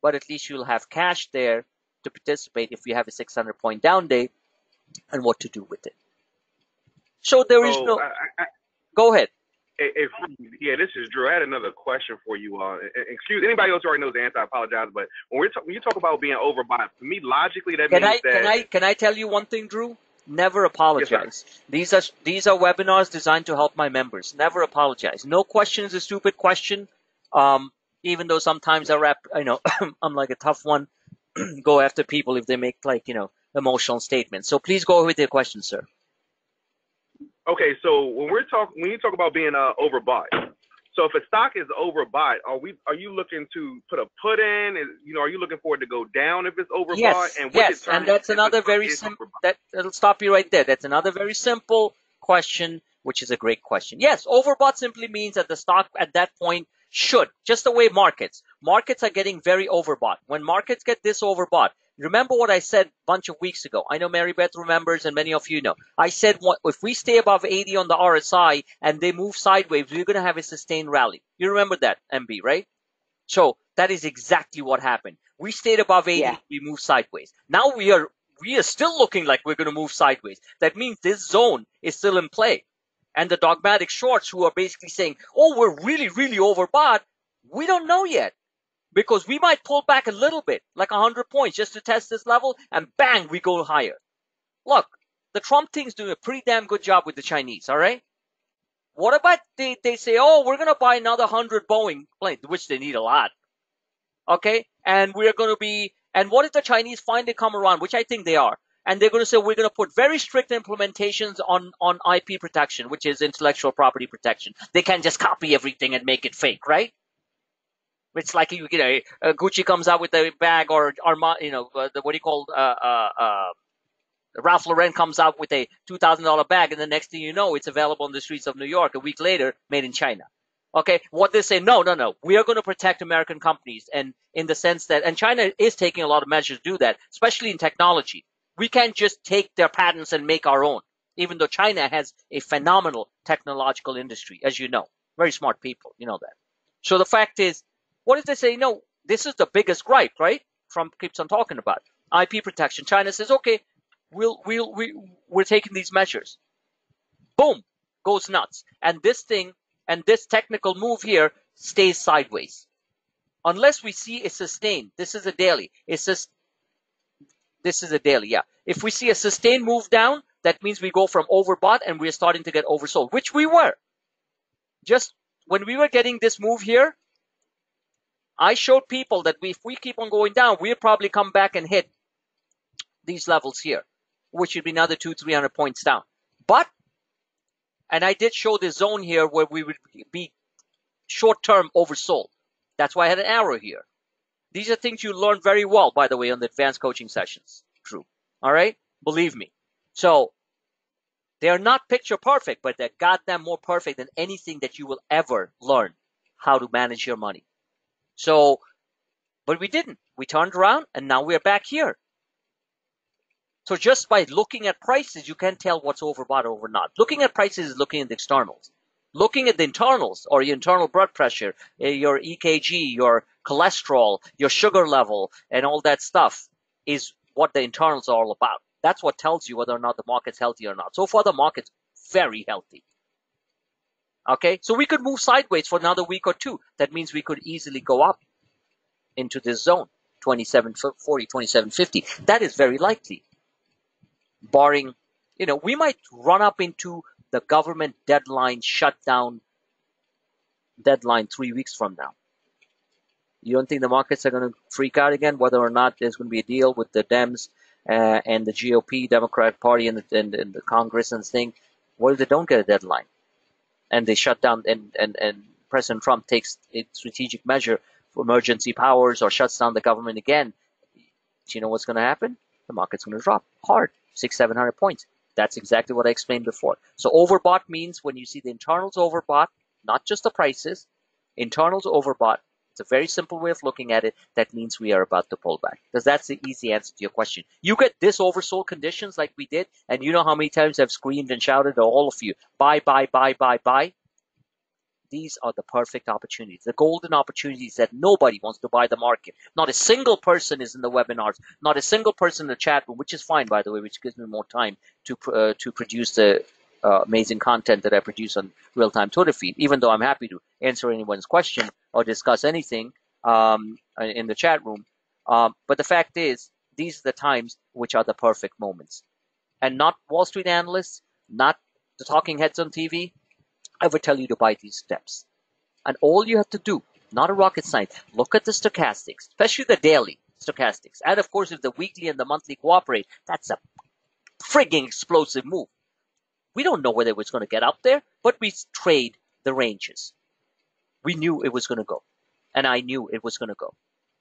Speaker 1: but at least you'll have cash there to participate if you have a 600-point down day and what to do with it. So there is no... Go ahead.
Speaker 3: This is Drew. I had another question for you. Excuse anybody else who already knows the answer. I apologize, but when you talk about being overbought, for me, logically, that means that.
Speaker 1: Can I tell you one thing, Drew? Never
Speaker 3: Yes, sir.
Speaker 1: apologize. These are webinars designed to help my members. Never apologize. No question is a stupid question. Even though sometimes I'm like a tough one. Go after people if they make emotional statements. So please go with your question, sir.
Speaker 3: Okay, so when you talk about being overbought, so if a stock is overbought, are you looking to put a put in? Are you looking for it to go down if it's overbought?
Speaker 1: Yes,
Speaker 3: And what
Speaker 1: yes, and
Speaker 3: determines
Speaker 1: that's
Speaker 3: if the
Speaker 1: another
Speaker 3: stock
Speaker 1: very
Speaker 3: is
Speaker 1: simple.
Speaker 3: overbought?
Speaker 1: That'll stop you right there. That's another very simple question, which is a great question. Yes, overbought simply means that the stock at that point should, just the way markets are getting very overbought. When markets get this overbought, remember what I said a bunch of weeks ago. I know Mary Beth remembers, and many of you know. I said if we stay above 80 on the RSI and they move sideways, we're going to have a sustained rally. You remember that, MB, right? So that is exactly what happened. We stayed above 80,
Speaker 2: Yeah.
Speaker 1: we moved sideways. Now we are still looking like we're going to move sideways. That means this zone is still in play. And the dogmatic shorts who are basically saying, oh, we're really, really overbought, we don't know yet. Because we might pull back a little bit, like 100 points, just to test this level, and bang, we go higher. Look, the Trump thing's doing a pretty damn good job with the Chinese, all right? What about they say, oh, we're going to buy another 100 Boeing planes, which they need a lot. Okay, and we're going to be, and what if the Chinese finally come around, which I think they are, and they're going to say we're going to put very strict implementations on IP protection, which is intellectual property protection. They can't just copy everything and make it fake, right? It's like Gucci comes out with a bag, or what do you call Ralph Lauren comes out with a $2,000 bag, and the next thing you know, it's available on the streets of New York a week later, made in China. Okay, what they say, no, we are going to protect American companies, and in the sense that, and China is taking a lot of measures to do that, especially in technology. We can't just take their patents and make our own, even though China has a phenomenal technological industry, as you know. Very smart people, you know that. So the fact is, what if they say, no, this is the biggest gripe, right? Trump keeps on talking about IP protection. China says, okay, we're taking these measures. Boom, goes nuts. And this thing, and this technical move here stays sideways. Unless we see a sustained, this is a daily, this is a daily, yeah. If we see a sustained move down, that means we go from overbought and we're starting to get oversold, which we were. Just when we were getting this move here, I showed people that if we keep on going down, we'll probably come back and hit these levels here, which would be another 200-300 points down. But, and I did show this zone here where we would be short-term oversold. That's why I had an arrow here. These are things you learn very well, by the way, on the advanced coaching sessions. True. All right? Believe me. So, they are not picture perfect, but they're goddamn more perfect than anything that you will ever learn how to manage your money. So, but we didn't. We turned around, and now we're back here. So just by looking at prices, you can't tell what's overbought or not. Looking at prices is looking at the externals. Looking at the internals, or your internal blood pressure, your EKG, your cholesterol, your sugar level, and all that stuff is what the internals are all about. That's what tells you whether or not the market's healthy or not. So far, the market's very healthy. Okay, so we could move sideways for another week or two. That means we could easily go up into this zone, 2740, 2750. That is very likely. Barring, we might run up into the government deadline shutdown deadline 3 weeks from now. You don't think the markets are going to freak out again, whether or not there's going to be a deal with the Dems and the GOP, Democratic Party, and the Congress and this thing? What if they don't get a deadline? And they shut down, and President Trump takes a strategic measure for emergency powers or shuts down the government again. Do you know what's going to happen? The market's going to drop hard, 600-700 points. That's exactly what I explained before. So overbought means when you see the internals overbought, not just the prices, internals overbought. It's a very simple way of looking at it. That means we are about to pull back. Because that's the easy answer to your question. You get this oversold conditions like we did, and you know how many times I've screamed and shouted to all of you, buy, buy, buy, buy, buy. These are the perfect opportunities, the golden opportunities that nobody wants to buy the market. Not a single person is in the webinars, not a single person in the chat room, which is fine, by the way, which gives me more time to produce the amazing content that I produce on real-time Twitter feed, even though I'm happy to answer anyone's question or discuss anything in the chat room. But the fact is, these are the times which are the perfect moments. and not Wall Street analysts, not the talking heads on TV, ever tell you to buy these steps. And all you have to do, not a rocket science, look at the stochastics, especially the daily stochastics. And of course, if the weekly and the monthly cooperate, that's a frigging explosive move. We don't know whether it's going to get up there, but we trade the ranges. We knew it was going to go. And I knew it was going to go.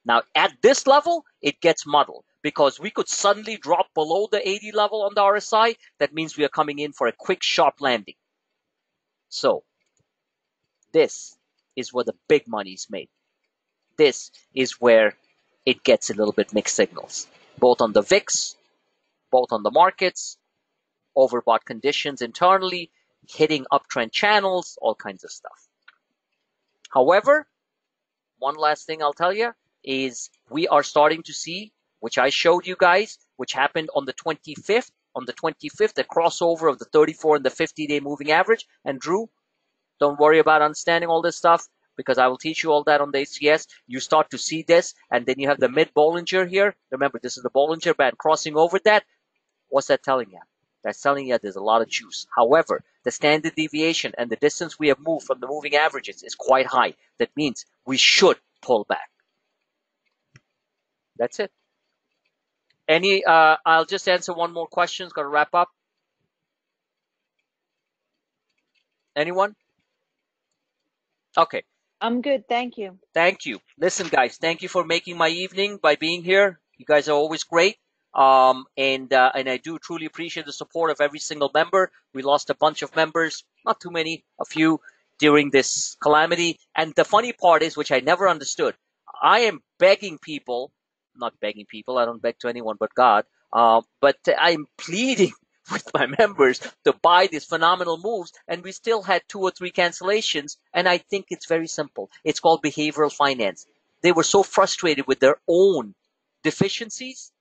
Speaker 1: Now, at this level, it gets muddled because we could suddenly drop below the 80 level on the RSI. That means we are coming in for a quick, sharp landing. So, this is where the big money is made. This is where it gets a little bit mixed signals, both on the VIX, both on the markets, overbought conditions internally, hitting uptrend channels, all kinds of stuff. However, one last thing I'll tell you is we are starting to see, which I showed you guys, which happened on the 25th. On the 25th, the crossover of the 34 and the 50-day moving average. And Drew, don't worry about understanding all this stuff because I will teach you all that on the ACS. You start to see this, and then you have the mid-Bollinger here. Remember, this is the Bollinger Band crossing over that. What's that telling you? That's telling you there's a lot of juice. However, the standard deviation and the distance we have moved from the moving averages is quite high. That means we should pull back. That's it. I'll just answer one more question. Got to wrap up. Anyone? Okay.
Speaker 2: I'm good, thank you.
Speaker 1: Thank you. Listen, guys, thank you for making my evening by being here. You guys are always great. And I do truly appreciate the support of every single member. We lost a bunch of members, not too many, a few during this calamity. And the funny part is, which I never understood, I am begging people, not begging people, I don't beg to anyone but God, but I'm pleading with my members to buy these phenomenal moves, and we still had 2 or 3 cancellations, and I think it's very simple. It's called behavioral finance. They were so frustrated with their own deficiencies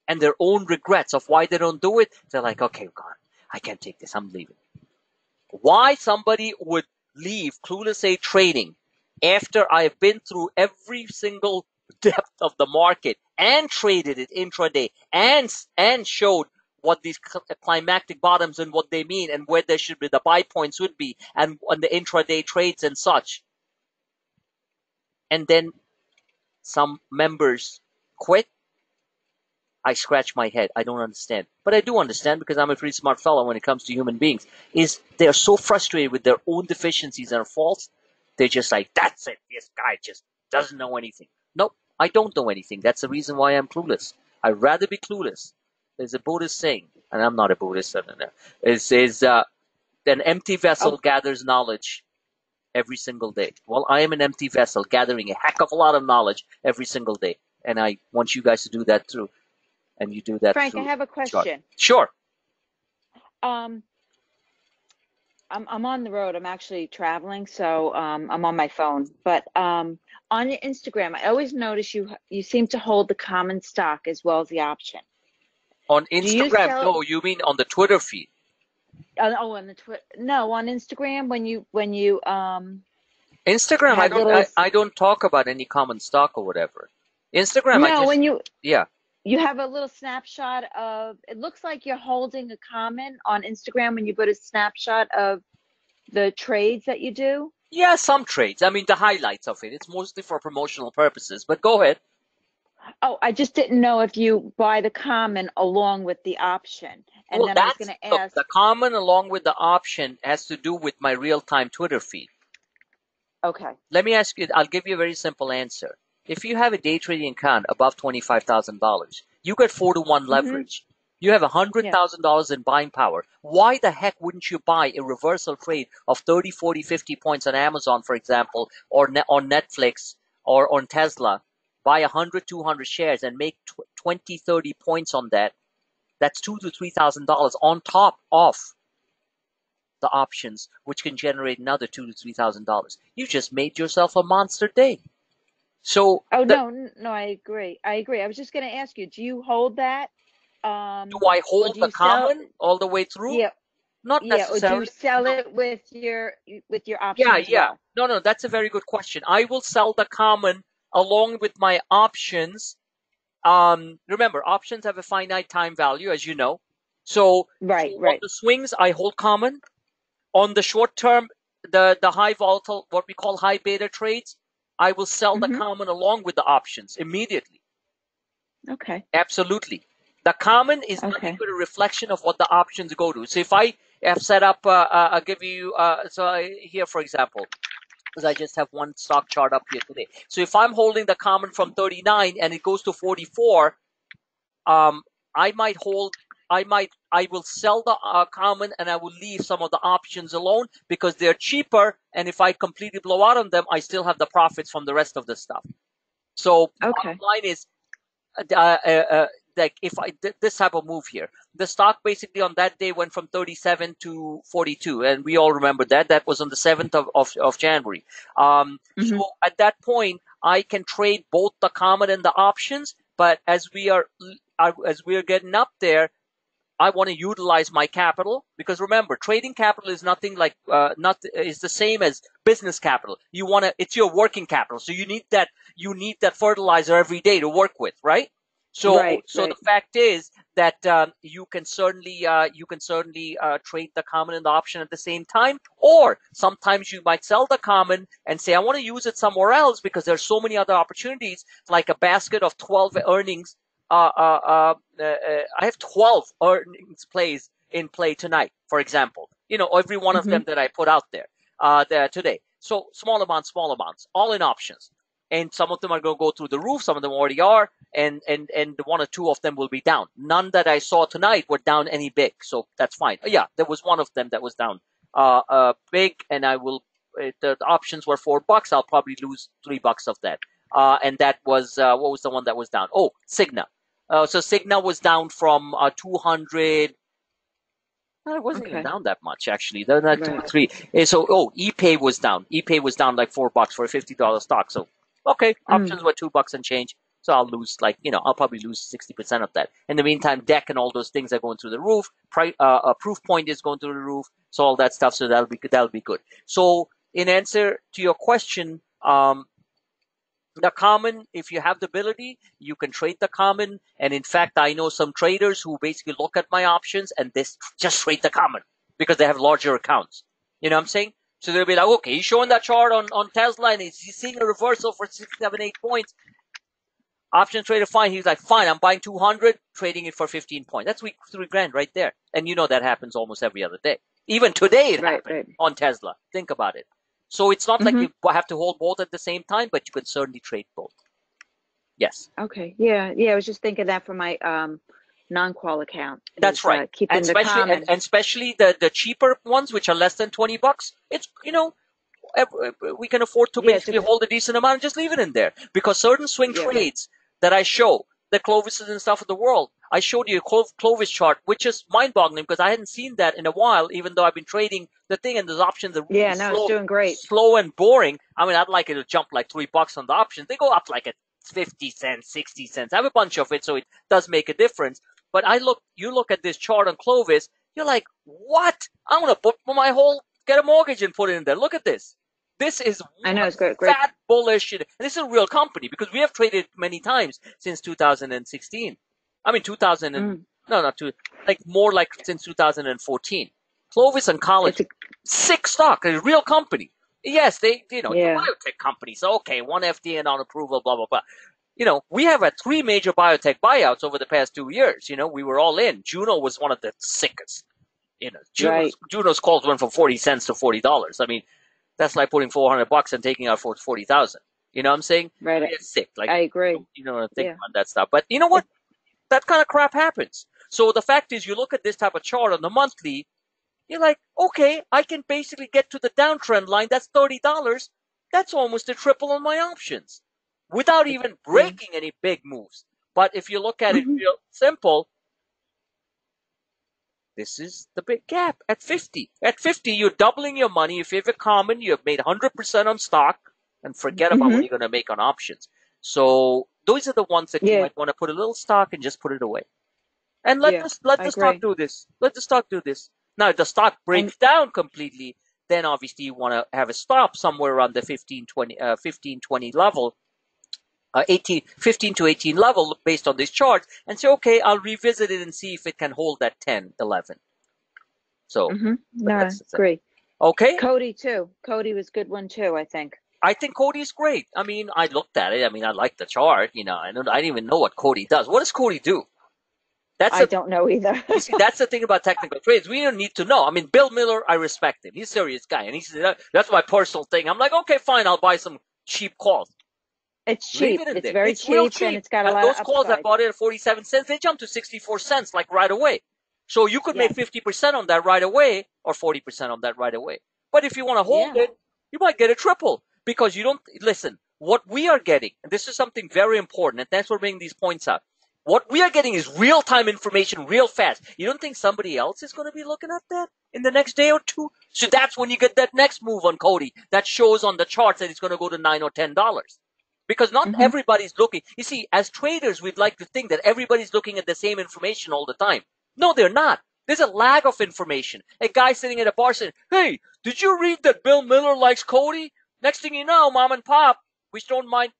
Speaker 1: and their own regrets of why they don't do it. They're like, okay, God, I can't take this. I'm leaving. Why somebody would leave Clueless A trading after I've been through every single depth of the market and traded it intraday and showed what these climactic bottoms and what they mean and where there should be the buy points would be and on the intraday trades and such. And then some members quit. I scratch my head. I don't understand. But I do understand because I'm a pretty smart fellow when it comes to human beings. Is they're so frustrated with their own deficiencies and faults. They're just like, that's it. This guy just doesn't know anything. Nope, I don't know anything. That's the reason why I'm clueless. I'd rather be clueless. There's a Buddhist saying, and I'm not a Buddhist. It says, an empty vessel gathers knowledge every single day. Well, I am an empty vessel gathering a heck of a lot of knowledge every single day. And I want you guys to do that too. And you do that.
Speaker 2: Frank, I have a question.
Speaker 1: Sure.
Speaker 2: I'm on the road. I'm actually traveling, so I'm on my phone. But on your Instagram, I always notice you seem to hold the common stock as well as the option.
Speaker 1: On Instagram? No, you mean on the Twitter feed?
Speaker 2: On the Twitter? No, on Instagram when you
Speaker 1: Instagram, I don't talk about any common stock or whatever. Instagram,
Speaker 2: you have a little snapshot of, it looks like you're holding a comment on Instagram when you put a snapshot of the trades that you do.
Speaker 1: Yeah, some trades. I mean, the highlights of it. It's mostly for promotional purposes, but go ahead.
Speaker 2: Oh, I just didn't know if you buy the common along with the option. And then I was going to ask.
Speaker 1: The common along with the option has to do with my real-time Twitter feed.
Speaker 2: Okay.
Speaker 1: Let me ask you, I'll give you a very simple answer. If you have a day trading account above $25,000, you get 4-to-1 leverage. You have $100,000 in buying power. Why the heck wouldn't you buy a reversal trade of 30, 40, 50 points on Amazon, for example, or on Netflix or on Tesla? Buy 100, 200 shares and make 20, 30 points on that. That's $2,000 to $3,000 on top of the options, which can generate another $2,000 to $3,000. You just made yourself a monster day. So.
Speaker 2: No, I agree. I was just going to ask you, do you hold that?
Speaker 1: Do I hold the common all the way through?
Speaker 2: Yeah.
Speaker 1: Not necessarily.
Speaker 2: Or do you sell it with your option as well?
Speaker 1: No, that's a very good question. I will sell the common along with my options. Remember, options have a finite time value, as you know. So
Speaker 2: Right,
Speaker 1: on
Speaker 2: right.
Speaker 1: the swings, I hold common. On the short term, the high volatile, what we call high beta trades, I will sell the common along with the options immediately.
Speaker 2: Okay.
Speaker 1: Absolutely. The common is nothing
Speaker 2: Okay.
Speaker 1: but a reflection of what the options go to. So if I have set up, I'll give you, here, for example, because I just have one stock chart up here today. So if I'm holding the common from 39 and it goes to 44, I might hold, I will sell the common and I will leave some of the options alone because they're cheaper. And if I completely blow out on them, I still have the profits from the rest of the stuff. So bottom line is, like if I did this type of move here, the stock basically on that day went from 37 to 42, and we all remember that. That was on the 7th of January. So at that point, I can trade both the common and the options. But as we are getting up there, I want to utilize my capital because remember, trading capital is nothing like is the same as business capital. It's your working capital, so you need that fertilizer every day to work with, right? So
Speaker 2: Right.
Speaker 1: the fact is that you can certainly trade the common and the option at the same time, or sometimes you might sell the common and say I want to use it somewhere else because there's so many other opportunities, like a basket of 12 earnings. I have 12 earnings plays in play tonight, for example. Every one of them that I put out there today. So small amounts, all in options. And some of them are going to go through the roof. Some of them already are. And one or two of them will be down. None that I saw tonight were down any big. So that's fine. Yeah, there was one of them that was down big. And the options were $4. I'll probably lose $3 of that. And that was, what was the one that was down? Oh, Cigna. So Cigna was down from 200. It wasn't even down that much, actually. They're not 2 or 3. So, ePay was down. ePay was down like $4 for a $50 stock. So, okay, options were $2 and change. So I'll lose I'll probably lose 60% of that. In the meantime, deck and all those things are going through the roof. Proof point is going through the roof. So all that stuff. So that'll be good. So in answer to your question, the common, if you have the ability, you can trade the common. And in fact, I know some traders who basically look at my options and they just trade the common because they have larger accounts. You know what I'm saying? So they'll be like, okay, he's showing that chart on Tesla and he's seeing a reversal for 6, 7, 8 points. Option trader, fine. He's like, fine, I'm buying 200, trading it for 15 points. That's $3,000 right there. And that happens almost every other day. Even today it happened on Tesla. Think about it. So it's not like you have to hold both at the same time, but you can certainly trade both. Yes.
Speaker 2: Okay. Yeah. I was just thinking that for my non-qual account.
Speaker 1: That's right.
Speaker 2: Keeping the common.
Speaker 1: And especially the cheaper ones, which are less than $20. It's we can afford to basically hold a decent amount and just leave it in there because certain swing trades that I show, the Clovises and stuff of the world, I showed you a Clovis chart, which is mind-boggling because I hadn't seen that in a while, even though I've been trading the thing and those options are really
Speaker 2: it's doing great.
Speaker 1: Slow and boring. I mean, I'd like it to jump like $3 on the options. They go up like at 50 cents, 60 cents. I have a bunch of it, so it does make a difference. But you look at this chart on Clovis, you're like, what? I'm going to get a mortgage and put it in there. Look at this. This is
Speaker 2: it's great.
Speaker 1: Fat bullish. And this is a real company because we have traded many times since 2016. I mean, more like since 2014. Clovis and College, sick stock, a real company. Yes, biotech companies. Okay, one FDA and on approval, blah, blah, blah. We have had 3 major biotech buyouts over the past 2 years. We were all in. Juno was one of the sickest. Juno's calls went from 40 cents to $40. I mean, that's like putting $400 and taking out for 40,000. You know what I'm saying?
Speaker 2: Right.
Speaker 1: It's sick. Like,
Speaker 2: I agree.
Speaker 1: Think about that stuff. But you know what? That kind of crap happens. So the fact is, you look at this type of chart on the monthly, you're like, okay, I can basically get to the downtrend line. That's $30. That's almost a triple on my options without even breaking any big moves. But if you look at it real simple, this is the big gap at 50. At 50, you're doubling your money. If you have a common, you have made 100% on stock and forget about what you're going to make on options. So those are the ones that you might want to put a little stock and just put it away. And let the stock do this. Let the stock do this. Now, if the stock breaks down completely, then obviously you want to have a stop somewhere around the 1520 level. 15 to 18 level based on these charts and say, okay, I'll revisit it and see if it can hold that 10, 11. So,
Speaker 2: No,
Speaker 1: that's the thing.
Speaker 2: agree.
Speaker 1: Okay.
Speaker 2: Cody too. Cody was a good one too, I think.
Speaker 1: I think Cody's great. I mean, I looked at it. I mean, I like the chart. You know, I didn't even know what Cody does. What does Cody do?
Speaker 2: I don't know either.
Speaker 1: You see, that's the thing about technical trades. We don't need to know. I mean, Bill Miller, I respect him. He's a serious guy. And he said, that's my personal thing. I'm like, okay, fine. I'll buy some cheap calls.
Speaker 2: It's cheap.
Speaker 1: Leave it in
Speaker 2: It's
Speaker 1: there.
Speaker 2: very
Speaker 1: It's real
Speaker 2: cheap, and it's got a lot
Speaker 1: those
Speaker 2: of
Speaker 1: calls I
Speaker 2: upside.
Speaker 1: bought it at 47 cents, they jumped to 64 cents like right away. So you could make 50% on that right away or 40% on that right away. But if you want to hold it, you might get a triple because you don't listen. What we are getting, and this is something very important, and thanks for bringing these points up. What we are getting is real-time information real fast. You don't think somebody else is going to be looking at that in the next day or two? So that's when you get that next move on Cody that shows on the charts that it's going to go to $9 or $10. Because not everybody's looking. You see, as traders, we'd like to think that everybody's looking at the same information all the time. No, they're not. There's a lag of information. A guy sitting at a bar saying, hey, did you read that Bill Miller likes Cody? Next thing you know, mom and pop, which don't mind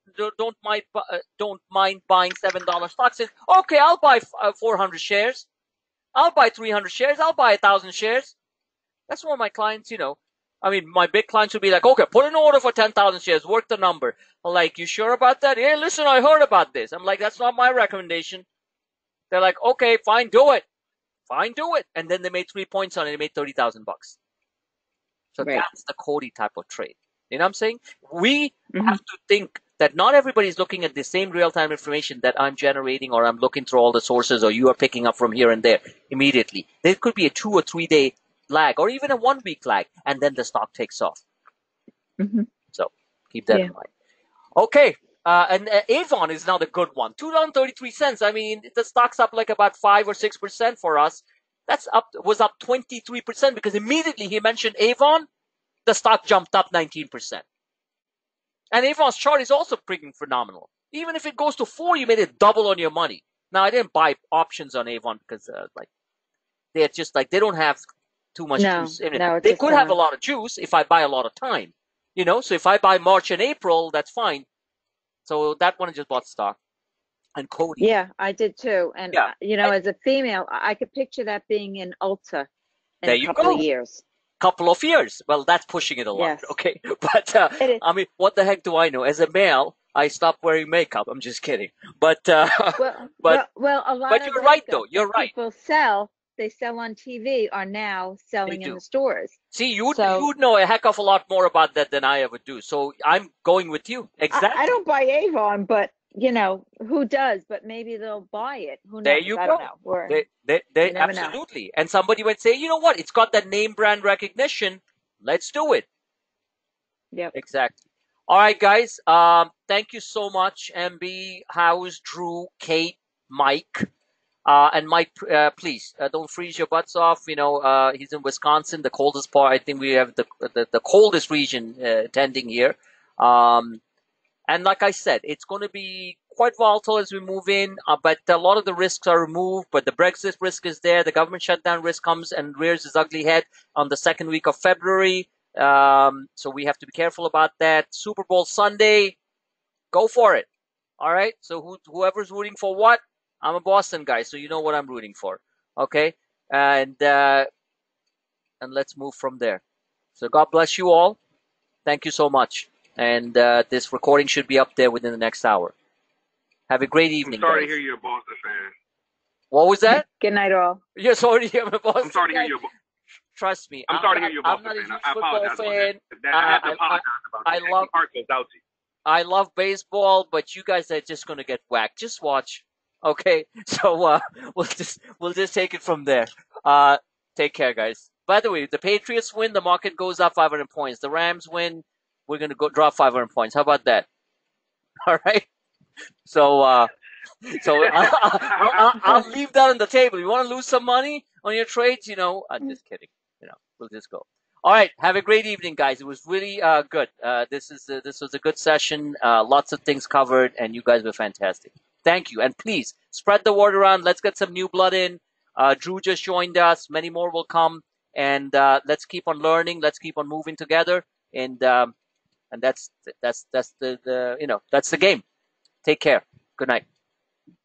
Speaker 1: buying $7 stocks, says, okay, I'll buy 400 shares. I'll buy 300 shares. I'll buy 1,000 shares. That's what my clients, I mean, my big clients would be like, okay, put an order for 10,000 shares, work the number. I'm like, you sure about that? Hey, listen, I heard about this. I'm like, that's not my recommendation. They're like, okay, fine, do it. Fine, do it. And then they made 3 points on it. They made $30,000. So that's the Cody type of trade. You know what I'm saying? We have to think that not everybody is looking at the same real-time information that I'm generating or I'm looking through all the sources or you are picking up from here and there immediately. There could be a 2 or 3 day lag or even a 1 week lag, and then the stock takes off. So keep that in mind. Okay. And Avon is now the good one. $2.33. I mean, the stock's up like about 5 or 6% for us. Was up 23% because immediately he mentioned Avon, the stock jumped up 19%. And Avon's chart is also freaking phenomenal. Even if it goes to 4, you made it double on your money. Now, I didn't buy options on Avon because they're just like, they don't have too much juice in it.
Speaker 2: No,
Speaker 1: they could have a lot of juice if I buy a lot of time. So if I buy March and April, that's fine. So that one I just bought stock. And Cody.
Speaker 2: Yeah, I did too. And, as a female, I could picture that being in Ulta in a couple of years.
Speaker 1: Couple of years. Well, that's pushing it a lot. Yes. Okay. But, I mean, what the heck do I know? As a male, I stopped wearing makeup. I'm just kidding. But, a lot but you're right, though. You're right.
Speaker 2: They sell on TV are now selling in the stores.
Speaker 1: See, you know a heck of a lot more about that than I ever do. So I'm going with you. Exactly.
Speaker 2: I don't buy Avon, but who does? But maybe they'll buy it. Who knows?
Speaker 1: There you
Speaker 2: I
Speaker 1: go.
Speaker 2: Don't know.
Speaker 1: They absolutely. And somebody would say, you know what? It's got that name brand recognition. Let's do it.
Speaker 2: Yep.
Speaker 1: Exactly. All right, guys. Thank you so much, MB, House, Drew, Kate, Mike. And Mike, please don't freeze your butts off. He's in Wisconsin, the coldest part. I think we have the coldest region attending here. And like I said, it's going to be quite volatile as we move in, but a lot of the risks are removed. But the Brexit risk is there. The government shutdown risk comes and rears its ugly head on the second week of February. So we have to be careful about that. Super Bowl Sunday, go for it. All right. So whoever's rooting for what? I'm a Boston guy, so you know what I'm rooting for. Okay, and let's move from there. So God bless you all. Thank you so much. And this recording should be up there within the next hour. Have a great evening.
Speaker 3: I'm sorry
Speaker 1: guys.
Speaker 3: to hear you're a Boston fan.
Speaker 1: What was that?
Speaker 2: Good night, all.
Speaker 1: You're sorry to hear I'm a Boston.
Speaker 3: I'm sorry to hear you.
Speaker 1: Trust me.
Speaker 3: I'm sorry to hear you're a Boston
Speaker 1: fan. I'm not a huge
Speaker 3: I
Speaker 1: football fan.
Speaker 3: I have to apologize about that.
Speaker 1: I love baseball, but you guys are just going to get whacked. Just watch. Okay, so we'll just take it from there. Take care, guys. By the way, the Patriots win, the market goes up 500 points. The Rams win, we're gonna go drop 500 points. How about that? All right. So I'll leave that on the table. You want to lose some money on your trades? I'm just kidding. We'll just go. All right. Have a great evening, guys. It was really good. This was a good session. Lots of things covered, and you guys were fantastic. Thank you. And please spread the word around. Let's get some new blood in. Drew just joined us. Many more will come. And let's keep on learning. Let's keep on moving together. And that's the game. Take care. Good night.